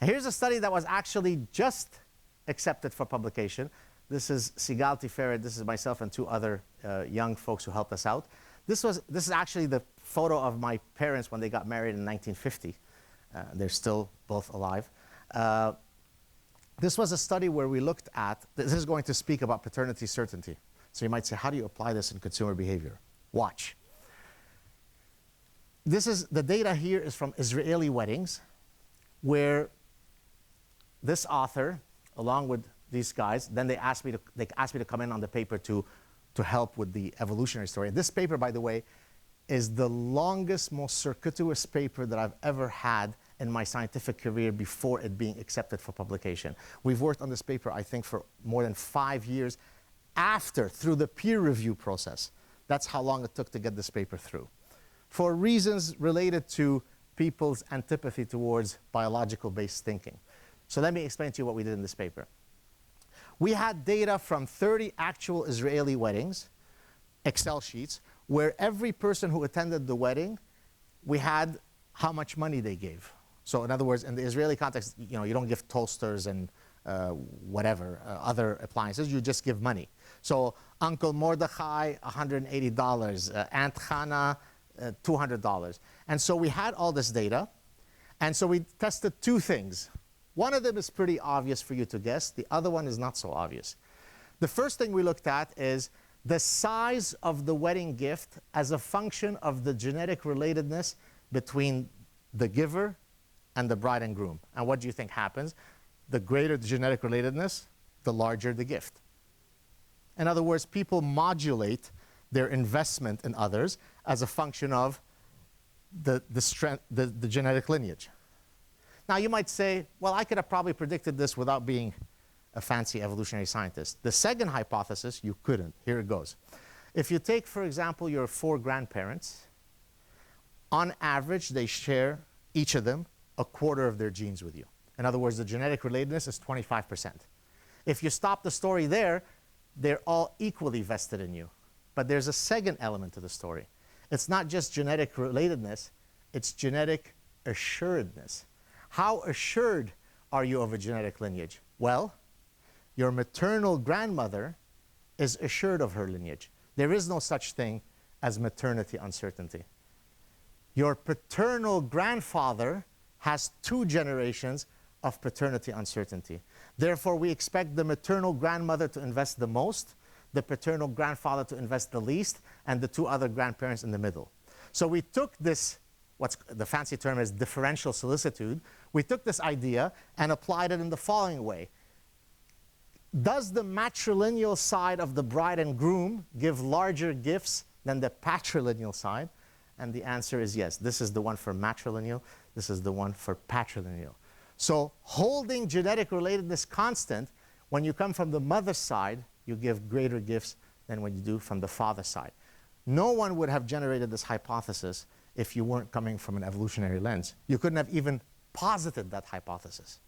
Here's a study that was actually just accepted for publication. This is Sigal Tiferet, this is myself and two other young folks who helped us out. This is actually the photo of my parents when they got married in 1950. They're still both alive. This was a study where we looked at, this is going to speak about paternity certainty. So you might say, how do you apply this in consumer behavior? Watch. The data here is from Israeli weddings, where this author, along with these guys, then they asked me to come in on the paper to help with the evolutionary story. This paper, by the way, is the longest, most circuitous paper that I've ever had in my scientific career before it being accepted for publication. We've worked on this paper, I think, for more than 5 years through the peer review process. That's how long it took to get this paper through, for reasons related to people's antipathy towards biological-based thinking. So let me explain to you what we did in this paper. We had data from 30 actual Israeli weddings, Excel sheets, where every person who attended the wedding, we had how much money they gave. So in other words, in the Israeli context, you don't give toasters and other appliances, you just give money. So Uncle Mordechai, $180, Aunt Hannah, $200. And so we had all this data, and so we tested two things. One of them is pretty obvious for you to guess. The other one is not so obvious. The first thing we looked at is the size of the wedding gift as a function of the genetic relatedness between the giver and the bride and groom. And what do you think happens? The greater the genetic relatedness, the larger the gift. In other words, people modulate their investment in others as a function of the genetic lineage. Now, you might say, well, I could have probably predicted this without being a fancy evolutionary scientist. The second hypothesis, you couldn't. Here it goes. If you take, for example, your 4 grandparents, on average, they share, each of them, a quarter of their genes with you. In other words, the genetic relatedness is 25%. If you stop the story there, they're all equally vested in you. But there's a second element to the story. It's not just genetic relatedness, it's genetic assuredness. How assured are you of a genetic lineage? Well, your maternal grandmother is assured of her lineage. There is no such thing as maternity uncertainty. Your paternal grandfather has 2 generations of paternity uncertainty. Therefore, we expect the maternal grandmother to invest the most, the paternal grandfather to invest the least, and the 2 other grandparents in the middle. So we took this, what's the fancy term is differential solicitude. We took this idea and applied it in the following way. Does the matrilineal side of the bride and groom give larger gifts than the patrilineal side? And the answer is yes. This is the one for matrilineal. This is the one for patrilineal. So holding genetic relatedness constant, when you come from the mother's side, you give greater gifts than when you do from the father's side. No one would have generated this hypothesis if you weren't coming from an evolutionary lens. You couldn't have even posited that hypothesis.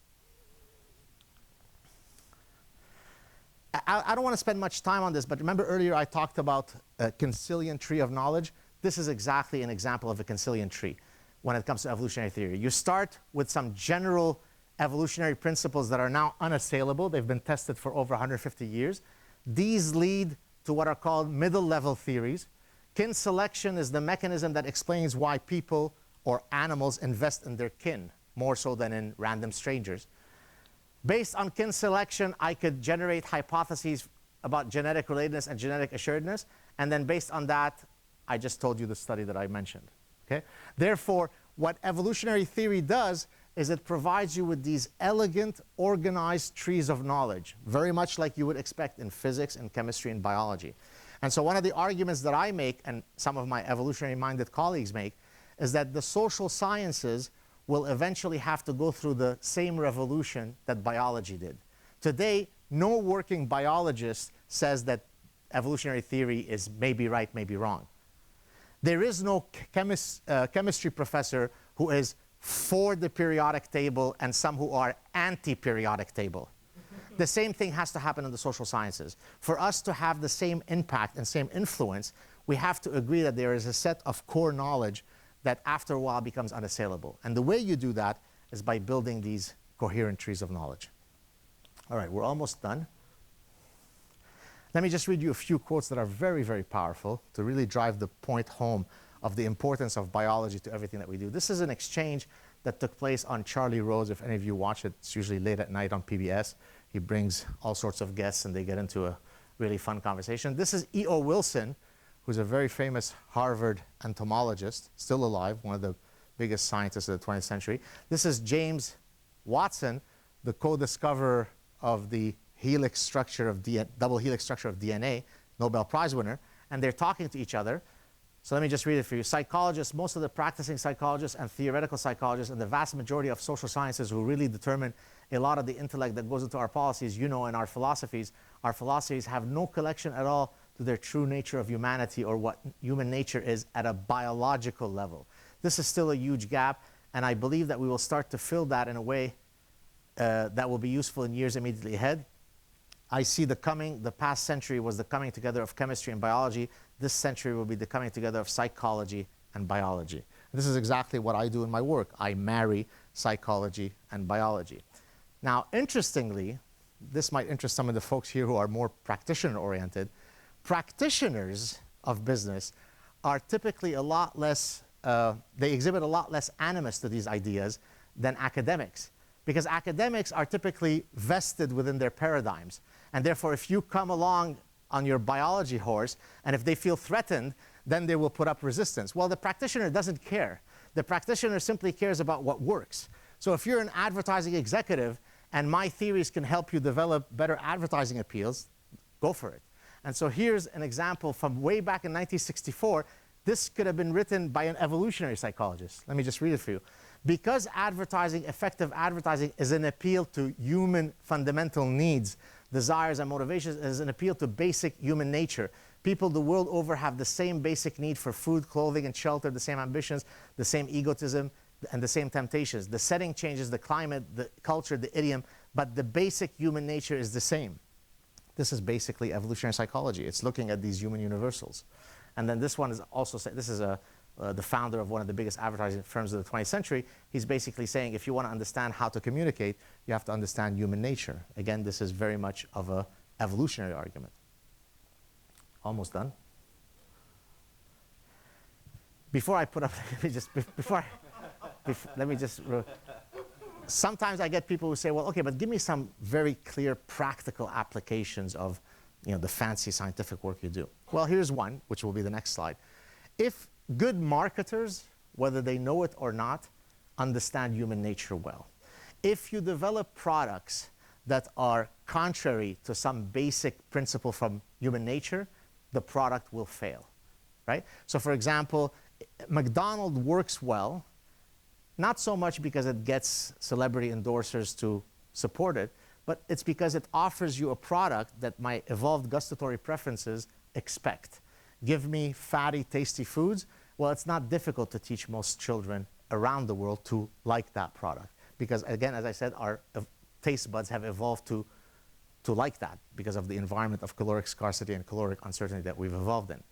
I don't want to spend much time on this, but remember earlier I talked about a Cancilian tree of knowledge? This is exactly an example of a Cancilian tree when it comes to evolutionary theory. You start with some general evolutionary principles that are now unassailable. They've been tested for over 150 years. These lead to what are called middle-level theories. Kin selection is the mechanism that explains why people or animals invest in their kin, more so than in random strangers. Based on kin selection, I could generate hypotheses about genetic relatedness and genetic assuredness, and then based on that, I just told you the study that I mentioned. Okay? Therefore, what evolutionary theory does is it provides you with these elegant, organized trees of knowledge, very much like you would expect in physics and chemistry and biology. And so one of the arguments that I make, and some of my evolutionary-minded colleagues make, is that the social sciences will eventually have to go through the same revolution that biology did. Today, no working biologist says that evolutionary theory is maybe right, maybe wrong. There is no chemistry professor who is for the periodic table and some who are anti-periodic table. The same thing has to happen in the social sciences. For us to have the same impact and same influence, we have to agree that there is a set of core knowledge that after a while becomes unassailable. And the way you do that is by building these coherent trees of knowledge. All right, we're almost done. Let me just read you a few quotes that are very, very powerful to really drive the point home of the importance of biology to everything that we do. This is an exchange that took place on Charlie Rose. If any of you watch it, it's usually late at night on PBS. He brings all sorts of guests and they get into a really fun conversation. This is E.O. Wilson, who's a very famous Harvard entomologist, still alive, one of the biggest scientists of the 20th century. This is James Watson, the co-discoverer of the helix structure of double helix structure of DNA, Nobel Prize winner, and they're talking to each other. So let me just read it for you. Psychologists, most of the practicing psychologists and theoretical psychologists and the vast majority of social sciences who really determine a lot of the intellect that goes into our policies, you know, in our philosophies have no connection at all to their true nature of humanity or what human nature is at a biological level. This is still a huge gap, and I believe that we will start to fill that in a way that will be useful in years immediately ahead. I see the past century was the coming together of chemistry and biology. This century will be the coming together of psychology and biology. And this is exactly what I do in my work. I marry psychology and biology. Now, interestingly, this might interest some of the folks here who are more practitioner-oriented. Practitioners of business are typically a lot less, they exhibit a lot less animus to these ideas than academics. Because academics are typically vested within their paradigms. And therefore, if you come along on your biology horse, and if they feel threatened, then they will put up resistance. Well, the practitioner doesn't care. The practitioner simply cares about what works. So if you're an advertising executive, and my theories can help you develop better advertising appeals, go for it. And so here's an example from way back in 1964. This could have been written by an evolutionary psychologist. Let me just read it for you. Because advertising, effective advertising, is an appeal to human fundamental needs, desires, and motivations, is an appeal to basic human nature. People the world over have the same basic need for food, clothing, and shelter, the same ambitions, the same egotism, and the same temptations. The setting changes, the climate, the culture, the idiom, but the basic human nature is the same. This is basically evolutionary psychology. It's looking at these human universals. And then this one is also, this is the founder of one of the biggest advertising firms of the 20th century. He's basically saying if you want to understand how to communicate, you have to understand human nature. Again, this is very much of an evolutionary argument. Almost done. Before I put up, let me just, sometimes I get people who say, well, okay, but give me some very clear practical applications of the fancy scientific work you do. Well, here's one, which will be the next slide. If good marketers, whether they know it or not, understand human nature well. If you develop products that are contrary to some basic principle from human nature, the product will fail, right? So for example, McDonald's works well not so much because it gets celebrity endorsers to support it, but it's because it offers you a product that my evolved gustatory preferences expect. Give me fatty, tasty foods. Well, it's not difficult to teach most children around the world to like that product. Because again, as I said, our taste buds have evolved to like that because of the environment of caloric scarcity and caloric uncertainty that we've evolved in.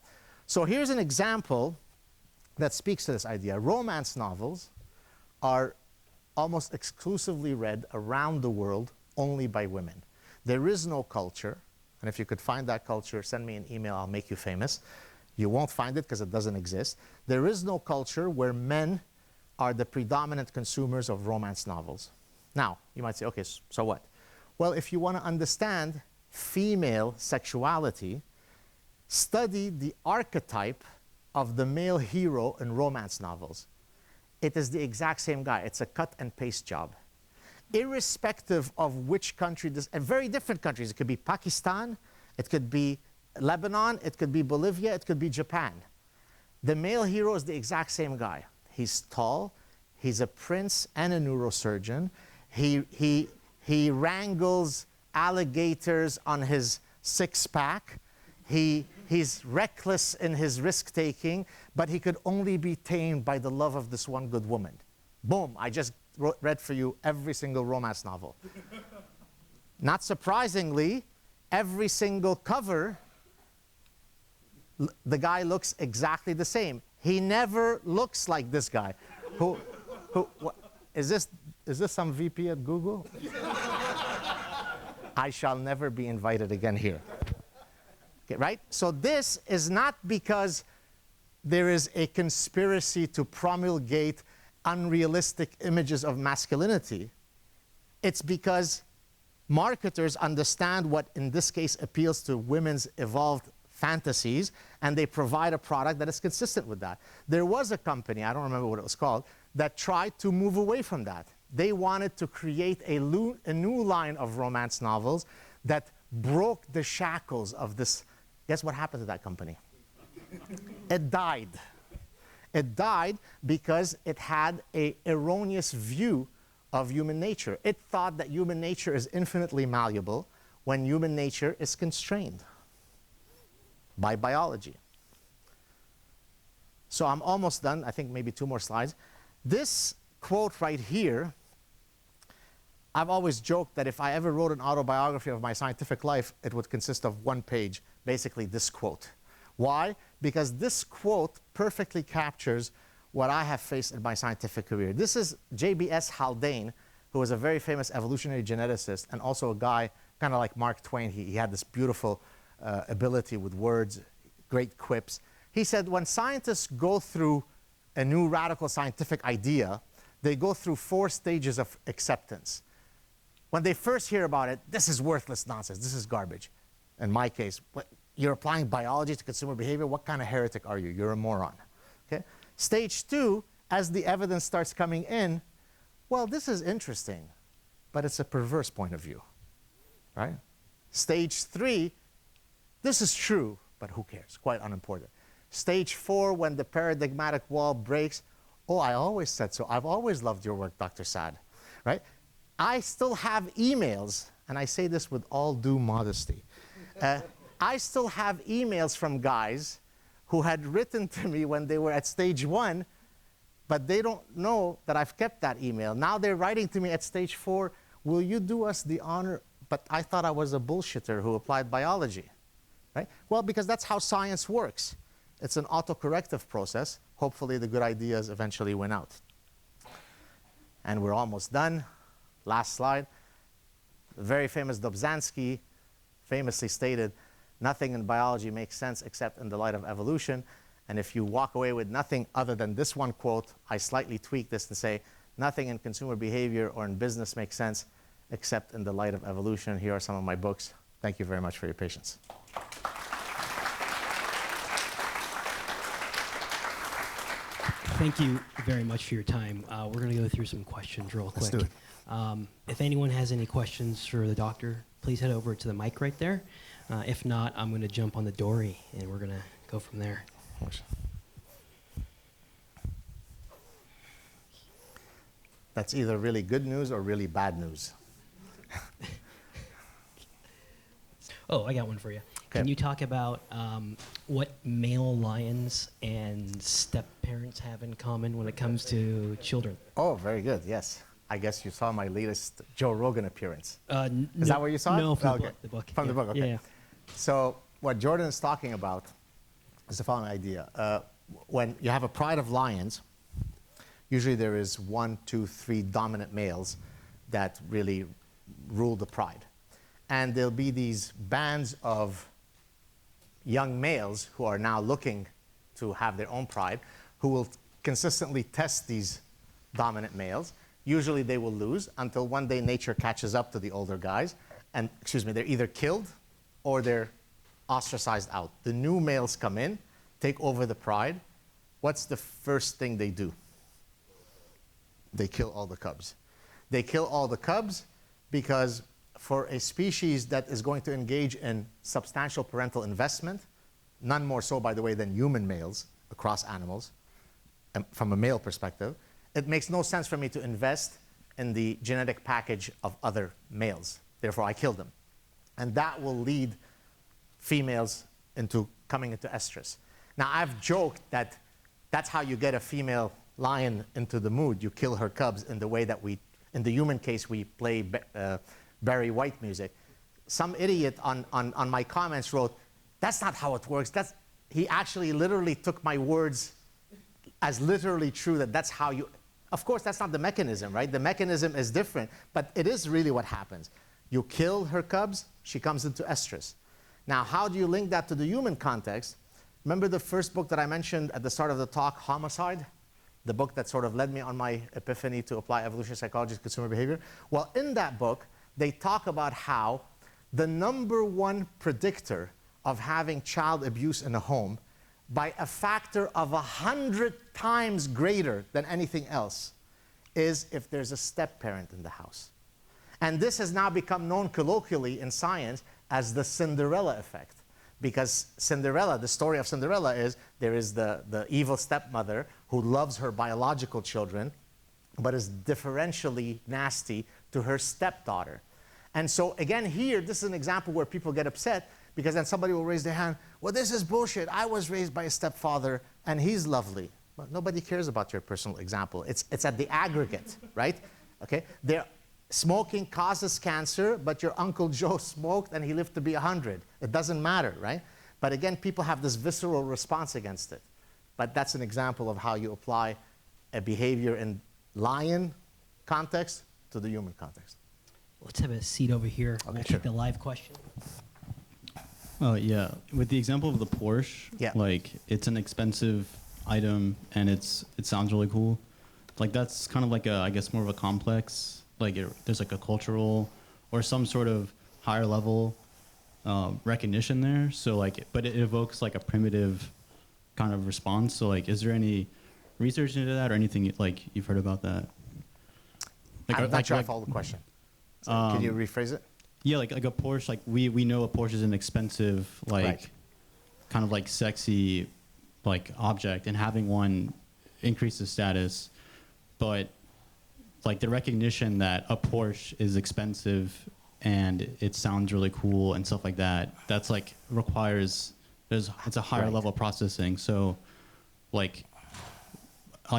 So here's an example that speaks to this idea. Romance novels are almost exclusively read around the world only by women. There is no culture, and if you could find that culture, send me an email, I'll make you famous. You won't find it because it doesn't exist. There is no culture where men are the predominant consumers of romance novels. Now, you might say, okay, so what? Well, if you want to understand female sexuality, study the archetype of the male hero in romance novels. It is the exact same guy. It's a cut and paste job. Irrespective of which country, and very different countries. It could be Pakistan, it could be Lebanon, it could be Bolivia, it could be Japan. The male hero is the exact same guy. He's tall, he's a prince and a neurosurgeon. He wrangles alligators on his six-pack. He's reckless in his risk-taking, but he could only be tamed by the love of this one good woman. Boom, I just read for you every single romance novel. Not surprisingly, every single cover, the guy looks exactly the same. He never looks like this guy. Is this some VP at Google? I shall never be invited again here. Okay, right? So this is not because there is a conspiracy to promulgate unrealistic images of masculinity. It's because marketers understand what, in this case, appeals to women's evolved fantasies, and they provide a product that is consistent with that. There was a company, I don't remember what it was called, that tried to move away from that. They wanted to create a new line of romance novels that broke the shackles of this. Guess what happened to that company? It died. It died because it had an erroneous view of human nature. It thought that human nature is infinitely malleable when human nature is constrained by biology. So I'm almost done. I think maybe 2 more slides. This quote right here, I've always joked that if I ever wrote an autobiography of my scientific life, it would consist of 1 page, basically this quote. Why? Because this quote perfectly captures what I have faced in my scientific career. This is J.B.S. Haldane, who was a very famous evolutionary geneticist and also a guy kind of like Mark Twain. He had this beautiful ability with words, great quips. He said when scientists go through a new radical scientific idea, they go through 4 stages of acceptance. When they first hear about it, this is worthless nonsense, this is garbage. In my case, you're applying biology to consumer behavior, what kind of heretic are you? You're a moron. Okay? Stage 2, as the evidence starts coming in, well, this is interesting, but it's a perverse point of view, right? Stage 3, this is true, but who cares? Quite unimportant. Stage 4, when the paradigmatic wall breaks, oh, I always said so. I've always loved your work, Dr. Saad, right? I still have emails, and I say this with all due modesty. I still have emails from guys who had written to me when they were at stage 1, but they don't know that I've kept that email. Now they're writing to me at stage 4, will you do us the honor? But I thought I was a bullshitter who applied biology, right? Well, because that's how science works. It's an autocorrective process. Hopefully the good ideas eventually win out. And we're almost done. Last slide. The very famous Dobzhansky famously stated, nothing in biology makes sense except in the light of evolution. And if you walk away with nothing other than this one quote, I slightly tweak this to say, nothing in consumer behavior or in business makes sense except in the light of evolution. Here are some of my books. Thank you very much for your patience. Thank you very much for your time. We're going to go through some questions real quick. Let's do it. If anyone has any questions for the doctor, please head over to the mic right there. If not, I'm going to jump on the dory, and we're going to go from there. That's either really good news or really bad news. Oh, I got one for you. Can Okay. you talk about what male lions and step parents have in common when it comes to children? Oh, very good, yes. I guess you saw my latest Joe Rogan appearance. Is that what you saw? No, from Okay. the book. From the book, okay. Yeah. So what Jordan is talking about is the following idea. When you have a pride of lions, usually there is 1, 2, 3 dominant males that really rule the pride. And there'll be these bands of young males who are now looking to have their own pride, who will consistently test these dominant males. Usually they will lose until one day nature catches up to the older guys, and, they're either killed or they're ostracized out. The new males come in, take over the pride. What's the first thing they do? They kill all the cubs. They kill all the cubs because for a species that is going to engage in substantial parental investment, none more so, by the way, than human males across animals, from a male perspective, it makes no sense for me to invest in the genetic package of other males. Therefore, I kill them. And that will lead females into coming into estrus. Now, I've joked that that's how you get a female lion into the mood. You kill her cubs in the way that in the human case, we play Barry White music. Some idiot on my comments wrote, that's not how it works. He actually literally took my words as literally true, that's how you... Of course, that's not the mechanism, right? The mechanism is different, but it is really what happens. You kill her cubs, she comes into estrus. Now, how do you link that to the human context? Remember the first book that I mentioned at the start of the talk, Homicide? The book that sort of led me on my epiphany to apply evolutionary psychology to consumer behavior? Well, in that book, they talk about how the #1 predictor of having child abuse in a home, by a factor of 100 times greater than anything else, is if there's a step-parent in the house. And this has now become known colloquially in science as the Cinderella effect. Because Cinderella, the story of Cinderella is, there is the evil stepmother who loves her biological children, but is differentially nasty to her stepdaughter. And so again here, this is an example where people get upset, because then somebody will raise their hand, well, this is bullshit. I was raised by a stepfather, and he's lovely. Well, nobody cares about your personal example. It's at the aggregate, right? Okay? Smoking causes cancer, but your Uncle Joe smoked, and he lived to be 100. It doesn't matter, right? But again, people have this visceral response against it. But that's an example of how you apply a behavior in lion context to the human context. Let's have a seat over here. Okay, We'll sure. take the live question. Oh, yeah. With the example of the Porsche, Yeah. like, it's an expensive item, and it sounds really cool. Like, that's kind of like I guess, more of a complex, like, there's like a cultural or some sort of higher level recognition there. So, like, but it evokes, like, a primitive kind of response. So, like, is there any research into that or anything, like, you've heard about that? Like, I'm not sure I follow the question. So can you rephrase it? Yeah, like a Porsche, like we know a Porsche is an expensive, like, Right. kind of like sexy, like, object, and having one increases status, but like the recognition that a Porsche is expensive and it sounds really cool and stuff like that, that's like requires, it's a higher Right. level processing. So like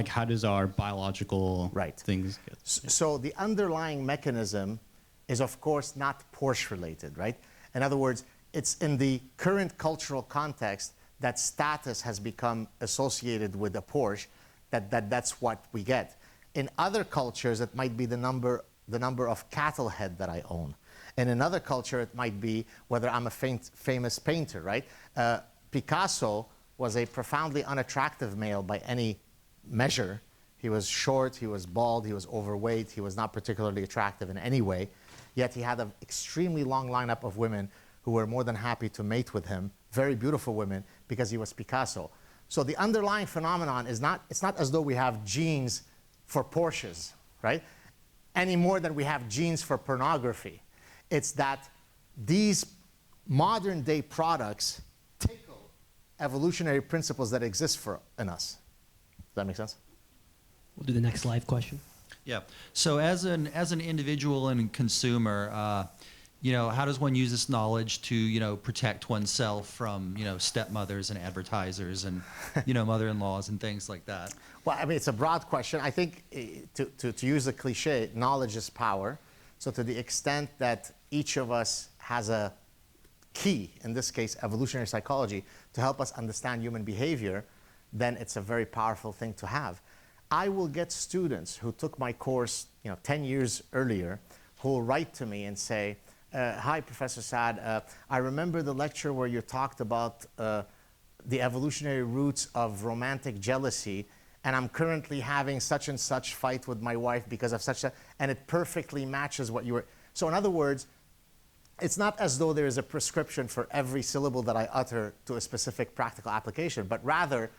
how does our biological Right. things get? So the underlying mechanism is, of course, not Porsche related, right? In other words, it's in the current cultural context that status has become associated with a Porsche, that's what we get. In other cultures, it might be the number of cattle head that I own. In another culture, it might be whether I'm a famous painter, right? Picasso was a profoundly unattractive male by any measure. He was short, he was bald, he was overweight, he was not particularly attractive in any way. Yet he had an extremely long lineup of women who were more than happy to mate with him, very beautiful women, because he was Picasso. So the underlying phenomenon is it's not as though we have genes for Porsches, right? Any more than we have genes for pornography. It's that these modern day products tickle evolutionary principles that exist in us. Does that make sense? We'll do the next live question. Yeah. So as an individual and consumer, how does one use this knowledge to, protect oneself from, stepmothers and advertisers and, mother-in-laws and things like that? Well, I mean, it's a broad question. I think to use a cliche, knowledge is power. So to the extent that each of us has a key, in this case, evolutionary psychology, to help us understand human behavior, then it's a very powerful thing to have. I will get students who took my course 10 years earlier who will write to me and say, hi, Professor Saad, I remember the lecture where you talked about the evolutionary roots of romantic jealousy, and I'm currently having such and such fight with my wife because of such a, and it perfectly matches what you were. So in other words, it's not as though there is a prescription for every syllable that I utter to a specific practical application, but rather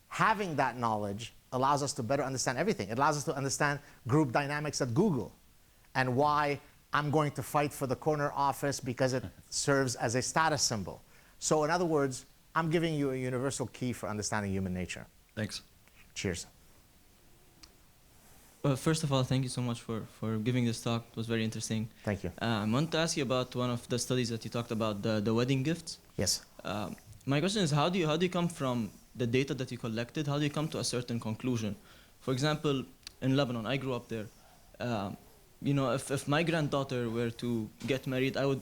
having that knowledge allows us to better understand everything. It allows us to understand group dynamics at Google and why I'm going to fight for the corner office because it serves as a status symbol. So in other words, I'm giving you a universal key for understanding human nature. Thanks. Cheers. First of all, thank you so much for giving this talk. It was very interesting. Thank you. I want to ask you about one of the studies that you talked about, the wedding gifts. Yes. My question is, how do you come from the data that you collected? How do you come to a certain conclusion? For example, in Lebanon, I grew up there. If my granddaughter were to get married, I would,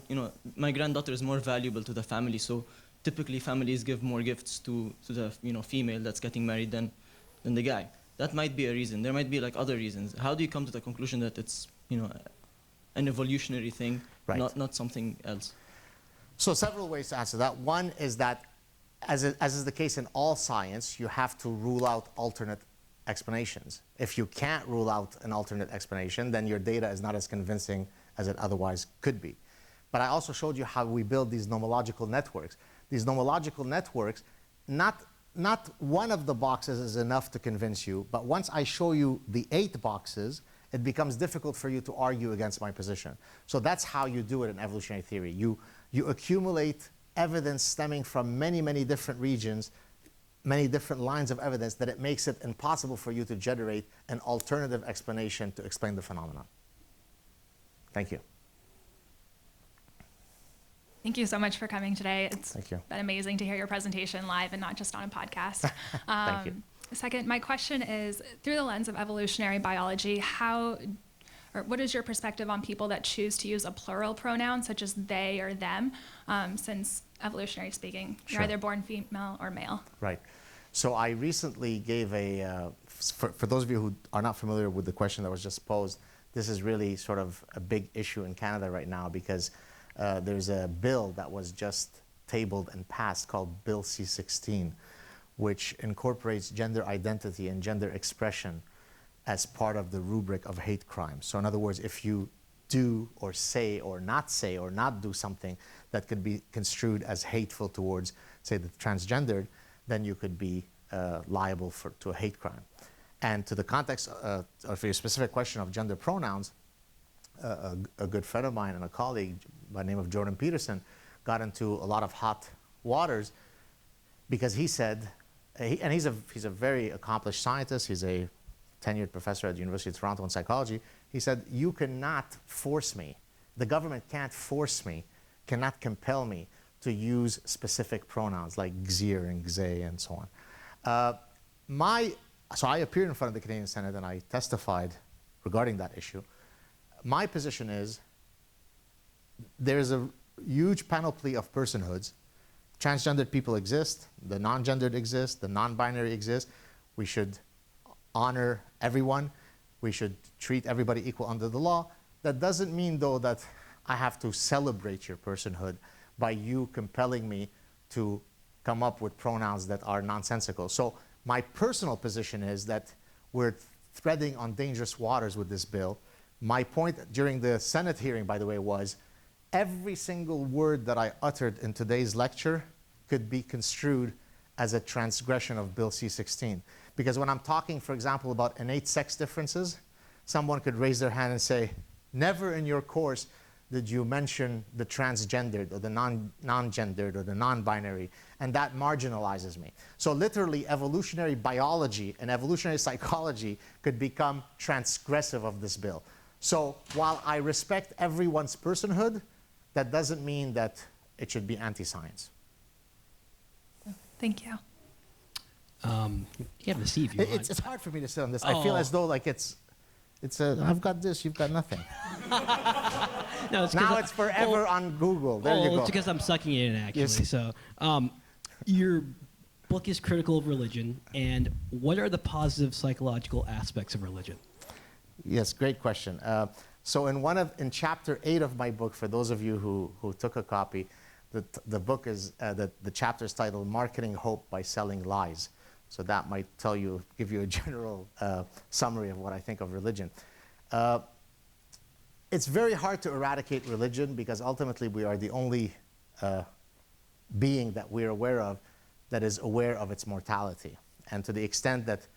my granddaughter is more valuable to the family. So typically, families give more gifts to the female that's getting married than the guy. That might be a reason. There might be like other reasons. How do you come to the conclusion that it's an evolutionary thing, right, not something else? So several ways to answer that. One is that, as is the case in all science, you have to rule out alternate explanations. If you can't rule out an alternate explanation, then your data is not as convincing as it otherwise could be. But I also showed you how we build these nomological networks. These nomological networks, not one of the boxes is enough to convince you, but once I show you the 8 boxes, it becomes difficult for you to argue against my position. So that's how you do it in evolutionary theory. You accumulate evidence stemming from many, many different regions, many different lines of evidence, that it makes it impossible for you to generate an alternative explanation to explain the phenomenon. Thank you. Thank you so much for coming today. It's Thank you. been amazing to hear your presentation live and not just on a podcast. Thank you. Second, my question is, through the lens of evolutionary biology, what is your perspective on people that choose to use a plural pronoun, such as they or them, since evolutionary speaking, you're Sure. either born female or male? Right. So I recently gave for those of you who are not familiar with the question that was just posed, this is really sort of a big issue in Canada right now because there's a bill that was just tabled and passed called Bill C-16, which incorporates gender identity and gender expression as part of the rubric of hate crimes. So in other words, if you do or say or not do something that could be construed as hateful towards, say, the transgendered, then you could be liable to a hate crime. And to the context of your specific question of gender pronouns, a good friend of mine and a colleague by the name of Jordan Peterson got into a lot of hot waters because he said, and he's a very accomplished scientist, he's a tenured professor at the University of Toronto in psychology. He said, you cannot force me, the government can't force me, cannot compel me to use specific pronouns like gzir and gze and so on. So I appeared in front of the Canadian Senate and I testified regarding that issue. My position is there's a huge panoply of personhoods. Transgendered people exist, the non-gendered exist, the non-binary exist. We should honor everyone. We should treat everybody equal under the law. That doesn't mean, though, that I have to celebrate your personhood by you compelling me to come up with pronouns that are nonsensical. So my personal position is that we're treading on dangerous waters with this bill. My point during the Senate hearing, by the way, was every single word that I uttered in today's lecture could be construed as a transgression of Bill C-16. Because when I'm talking, for example, about innate sex differences, someone could raise their hand and say, never in your course did you mention the transgendered or the non-gendered or the non-binary, and that marginalizes me. So literally, evolutionary biology and evolutionary psychology could become transgressive of this bill. So while I respect everyone's personhood, that doesn't mean that it should be anti-science. Thank you. You have a seat if you want. It's hard for me to sit on this. I feel as though like I've got this, you've got nothing. No, it's Now it's forever on Google. There you go. It's because I'm sucking it in, actually. Yes. So, your book is critical of religion, and what are the positive psychological aspects of religion? Yes, great question. So in chapter 8 of my book, for those of you who took a copy, the book is the chapter is titled "Marketing Hope by Selling Lies." So that might give you a general summary of what I think of religion. It's very hard to eradicate religion because ultimately we are the only being that we're aware of that is aware of its mortality. And to the extent that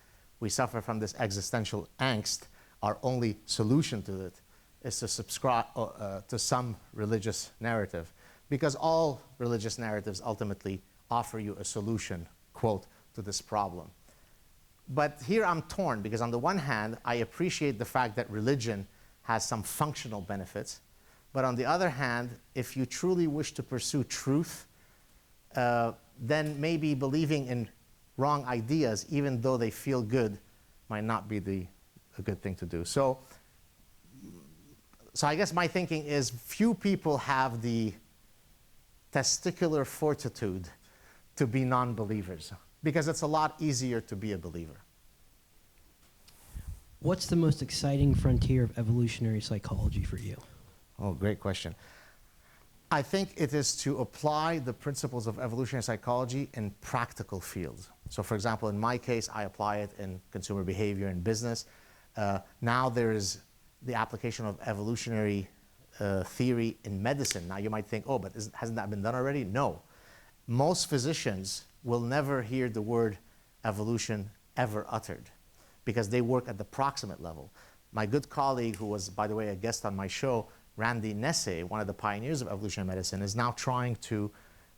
we suffer from this existential angst, our only solution to it is to subscribe to some religious narrative, because all religious narratives ultimately offer you a solution, quote, to this problem. But here I'm torn, because on the one hand, I appreciate the fact that religion has some functional benefits, but on the other hand, if you truly wish to pursue truth, then maybe believing in wrong ideas, even though they feel good, might not be a good thing to do. So I guess my thinking is few people have the testicular fortitude to be non-believers, because it's a lot easier to be a believer. What's the most exciting frontier of evolutionary psychology for you? Oh, great question. I think it is to apply the principles of evolutionary psychology in practical fields. So for example, in my case, I apply it in consumer behavior and business. Now there is the application of evolutionary theory in medicine. Now you might think, oh, but hasn't that been done already? No. Most physicians will never hear the word evolution ever uttered, because they work at the proximate level. My good colleague, who was, by the way, a guest on my show, Randy Nesse, one of the pioneers of evolutionary medicine, is now trying to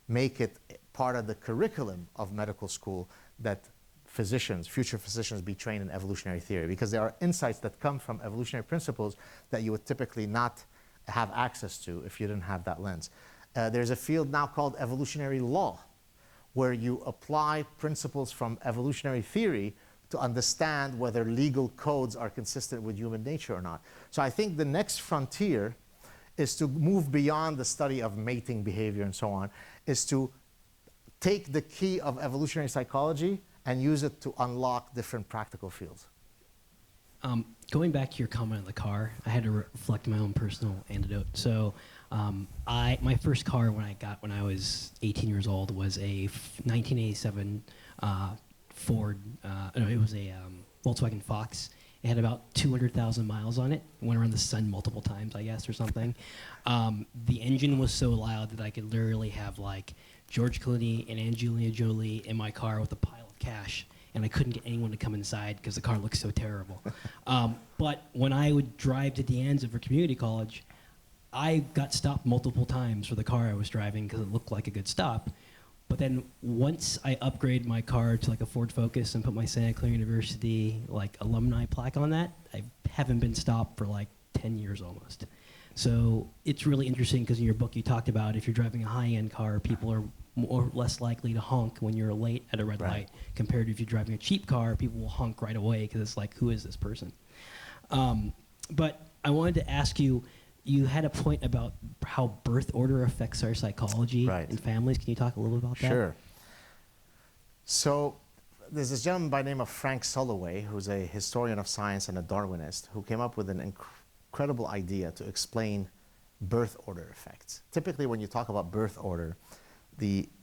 make it part of the curriculum of medical school that physicians, future physicians, be trained in evolutionary theory, because there are insights that come from evolutionary principles that you would typically not have access to if you didn't have that lens. There's a field now called evolutionary law, where you apply principles from evolutionary theory to understand whether legal codes are consistent with human nature or not. So I think the next frontier is to move beyond the study of mating behavior and so on, is to take the key of evolutionary psychology and use it to unlock different practical fields. Going back to your comment on the car, I had to reflect my own personal anecdote. So my first car when I was 18 years old was a 1987 Ford, it was a Volkswagen Fox. It had about 200,000 miles on it. It went around the sun multiple times, I guess, or something. The engine was so loud that I could literally have like George Clooney and Angelina Jolie in my car with a pile of cash, and I couldn't get anyone to come inside because the car looked so terrible. But when I would drive to De Anza for community college, I got stopped multiple times for the car I was driving because it looked like a good stop. But then once I upgraded my car to like a Ford Focus and put my Santa Clara University like alumni plaque on that, I haven't been stopped for like 10 years almost. So it's really interesting because in your book you talked about if you're driving a high-end car, people are more or less likely to honk when you're late at a red light, compared to if you're driving a cheap car, people will honk right away because it's like, who is this person? But I wanted to ask you, you had a point about how birth order affects our psychology in families. Can you talk a little bit about that? Sure. So there's this gentleman by the name of Frank Soloway, who's a historian of science and a Darwinist, who came up with an incredible idea to explain birth order effects. Typically, when you talk about birth order,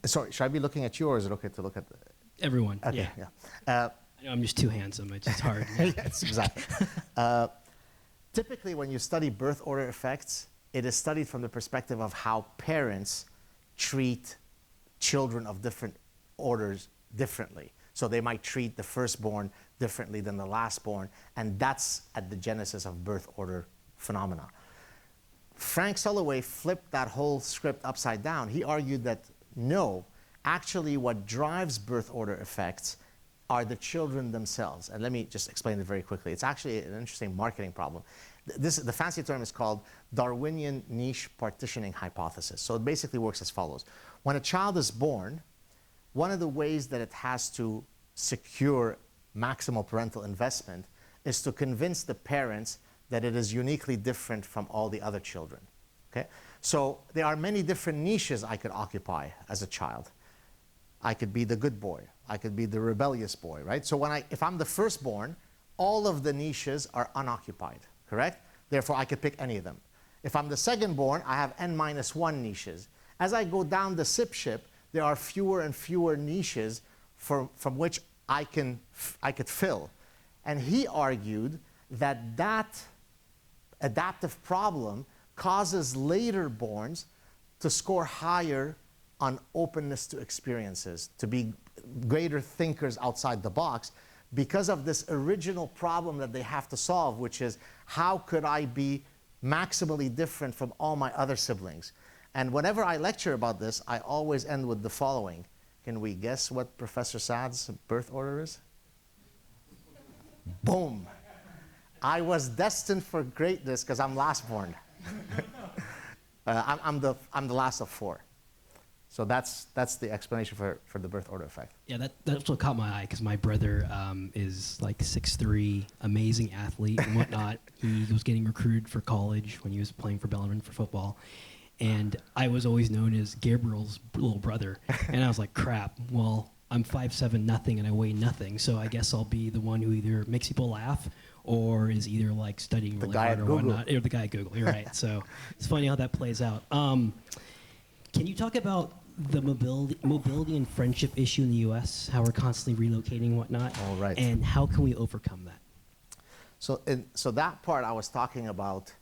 sorry, should I be looking at you, or is it okay to look at everyone? Okay, yeah. I know I'm just too handsome. It's hard. Yes, exactly. Typically, when you study birth order effects, it is studied from the perspective of how parents treat children of different orders differently. So they might treat the firstborn differently than the lastborn, and that's at the genesis of birth order phenomena. Frank Sulloway flipped that whole script upside down. He argued that no, actually what drives birth order effects are the children themselves. And let me just explain it very quickly. It's actually an interesting marketing problem. The fancy term is called Darwinian niche partitioning hypothesis. So it basically works as follows. When a child is born, one of the ways that it has to secure maximal parental investment is to convince the parents that it is uniquely different from all the other children. Okay? So there are many different niches I could occupy as a child. I could be the good boy. I could be the rebellious boy, right? So if I'm the firstborn, all of the niches are unoccupied, correct? Therefore, I could pick any of them. If I'm the secondborn, I have n-1 niches. As I go down the SIP ship, there are fewer and fewer niches from which I could fill. And he argued that that adaptive problem causes later borns to score higher on openness to experiences, to be greater thinkers outside the box, because of this original problem that they have to solve, which is how could I be maximally different from all my other siblings? And whenever I lecture about this, I always end with the following. Can we guess what Professor Saad's birth order is? Boom. I was destined for greatness because I'm last born. I'm the last of 4. So that's the explanation for the birth order effect. Yeah, that's what caught my eye, because my brother is like 6'3", amazing athlete and whatnot. He was getting recruited for college when he was playing for Bellarmine for football. And I was always known as Gabriel's little brother. And I was like, crap, well, I'm 5'7", nothing, and I weigh nothing. So I guess I'll be the one who either makes people laugh or is either like studying really hard or whatnot. Or the guy at Google, you're right. So it's funny how that plays out. Can you talk about the mobility and friendship issue in the U.S., how we're constantly relocating and whatnot? All right. And how can we overcome that? So that part I was talking about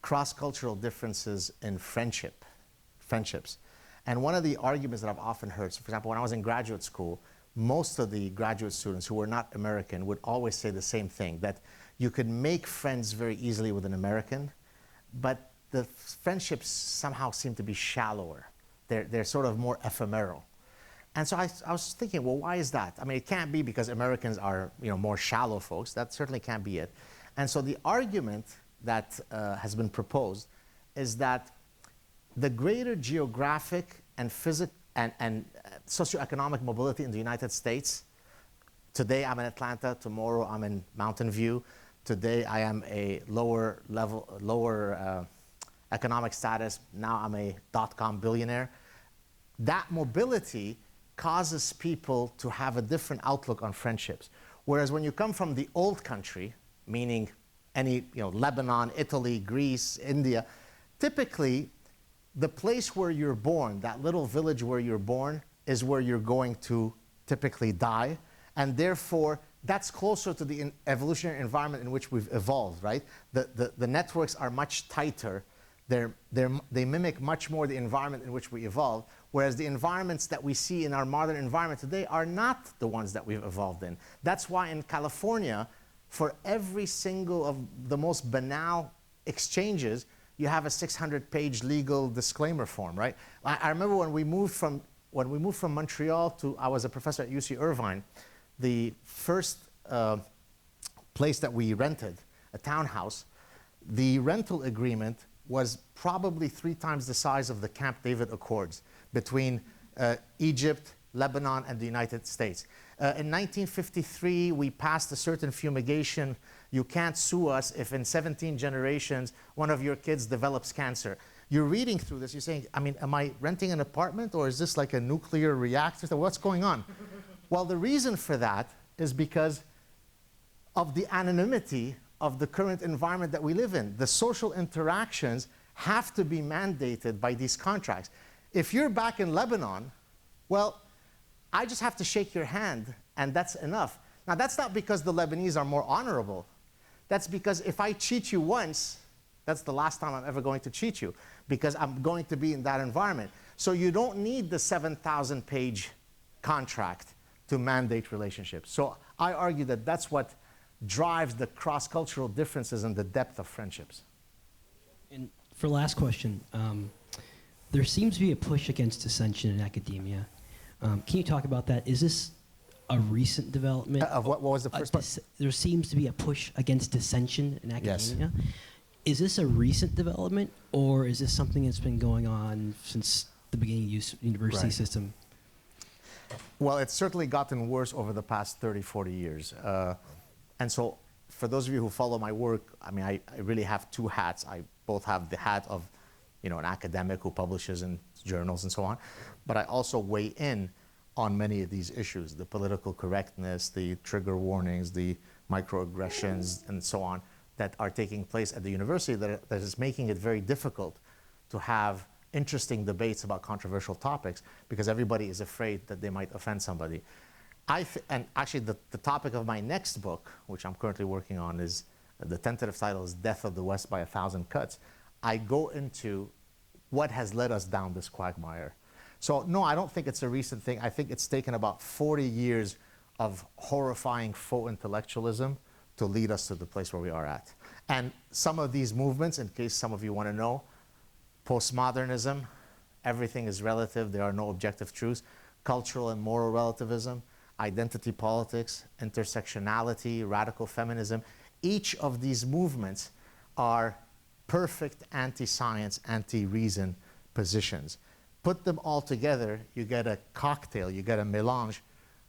cross-cultural differences in friendships. And one of the arguments that I've often heard, so for example, when I was in graduate school, most of the graduate students who were not American would always say the same thing, that you could make friends very easily with an American, but the friendships somehow seem to be shallower. They're sort of more ephemeral. And so I was thinking, well, why is that? I mean, it can't be because Americans are more shallow folks. That certainly can't be it. And so the argument that has been proposed is that the greater geographic and socioeconomic mobility in the United States, today I'm in Atlanta, tomorrow I'm in Mountain View, today I am a lower economic status, now I'm a .com billionaire. That mobility causes people to have a different outlook on friendships. Whereas when you come from the old country, meaning any, Lebanon, Italy, Greece, India, typically the place where you're born, that little village where you're born, is where you're going to typically die. And therefore, that's closer to the evolutionary environment in which we've evolved, right? The networks are much tighter. They mimic much more the environment in which we evolved, whereas the environments that we see in our modern environment today are not the ones that we've evolved in. That's why in California, for every single of the most banal exchanges, you have a 600-page legal disclaimer form, right? I remember when we moved from Montreal to, I was a professor at UC Irvine, the first place that we rented, a townhouse, the rental agreement was probably 3 times the size of the Camp David Accords between Egypt, Lebanon, and the United States. In 1953, we passed a certain fumigation. You can't sue us if in 17 generations one of your kids develops cancer. You're reading through this, you're saying, I mean, am I renting an apartment or is this like a nuclear reactor? So what's going on? Well, the reason for that is because of the anonymity of the current environment that we live in. The social interactions have to be mandated by these contracts. If you're back in Lebanon, well, I just have to shake your hand and that's enough. Now, that's not because the Lebanese are more honorable. That's because if I cheat you once, that's the last time I'm ever going to cheat you, because I'm going to be in that environment. So you don't need the 7,000-page contract to mandate relationships. So I argue that that's what drives the cross-cultural differences and the depth of friendships. And for last question, there seems to be a push against dissension in academia. Can you talk about that? Is this a recent development? Of what was the first part? There seems to be a push against dissension in academia. Yes. Is this a recent development, or is this something that's been going on since the beginning of the university Right. system? Well, it's certainly gotten worse over the past 30, 40 years. And so for those of you who follow my work, I mean, I really have two hats. I both have the hat of, an academic who publishes in journals and so on, but I also weigh in on many of these issues, the political correctness, the trigger warnings, the microaggressions, and so on, that are taking place at the university that is making it very difficult to have interesting debates about controversial topics because everybody is afraid that they might offend somebody. And actually, the topic of my next book, which I'm currently working on, is the tentative title is Death of the West by a Thousand Cuts. I go into what has led us down this quagmire. So no, I don't think it's a recent thing. I think it's taken about 40 years of horrifying faux intellectualism to lead us to the place where we are at. And some of these movements, in case some of you want to know, postmodernism, everything is relative, there are no objective truths, cultural and moral relativism, identity politics, intersectionality, radical feminism, each of these movements are perfect anti-science, anti-reason positions. Put them all together, you get a cocktail, you get a melange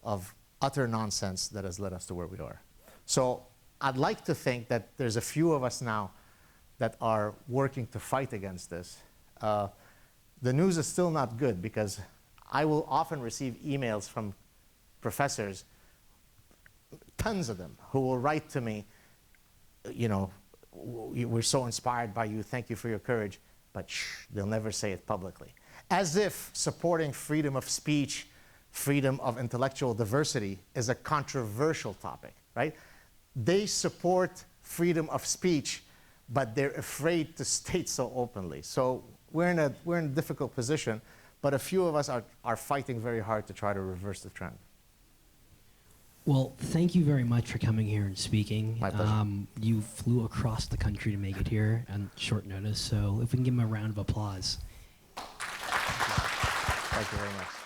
of utter nonsense that has led us to where we are. So I'd like to think that there's a few of us now that are working to fight against this. The news is still not good because I will often receive emails from professors, tons of them, who will write to me, we're so inspired by you, thank you for your courage, but shh, they'll never say it publicly. As if supporting freedom of speech, freedom of intellectual diversity is a controversial topic, right? They support freedom of speech, but they're afraid to state so openly. So we're in a difficult position, but a few of us are fighting very hard to try to reverse the trend. Well, thank you very much for coming here and speaking. My pleasure. You flew across the country to make it here on short notice, so if we can give him a round of applause. Thank you very much.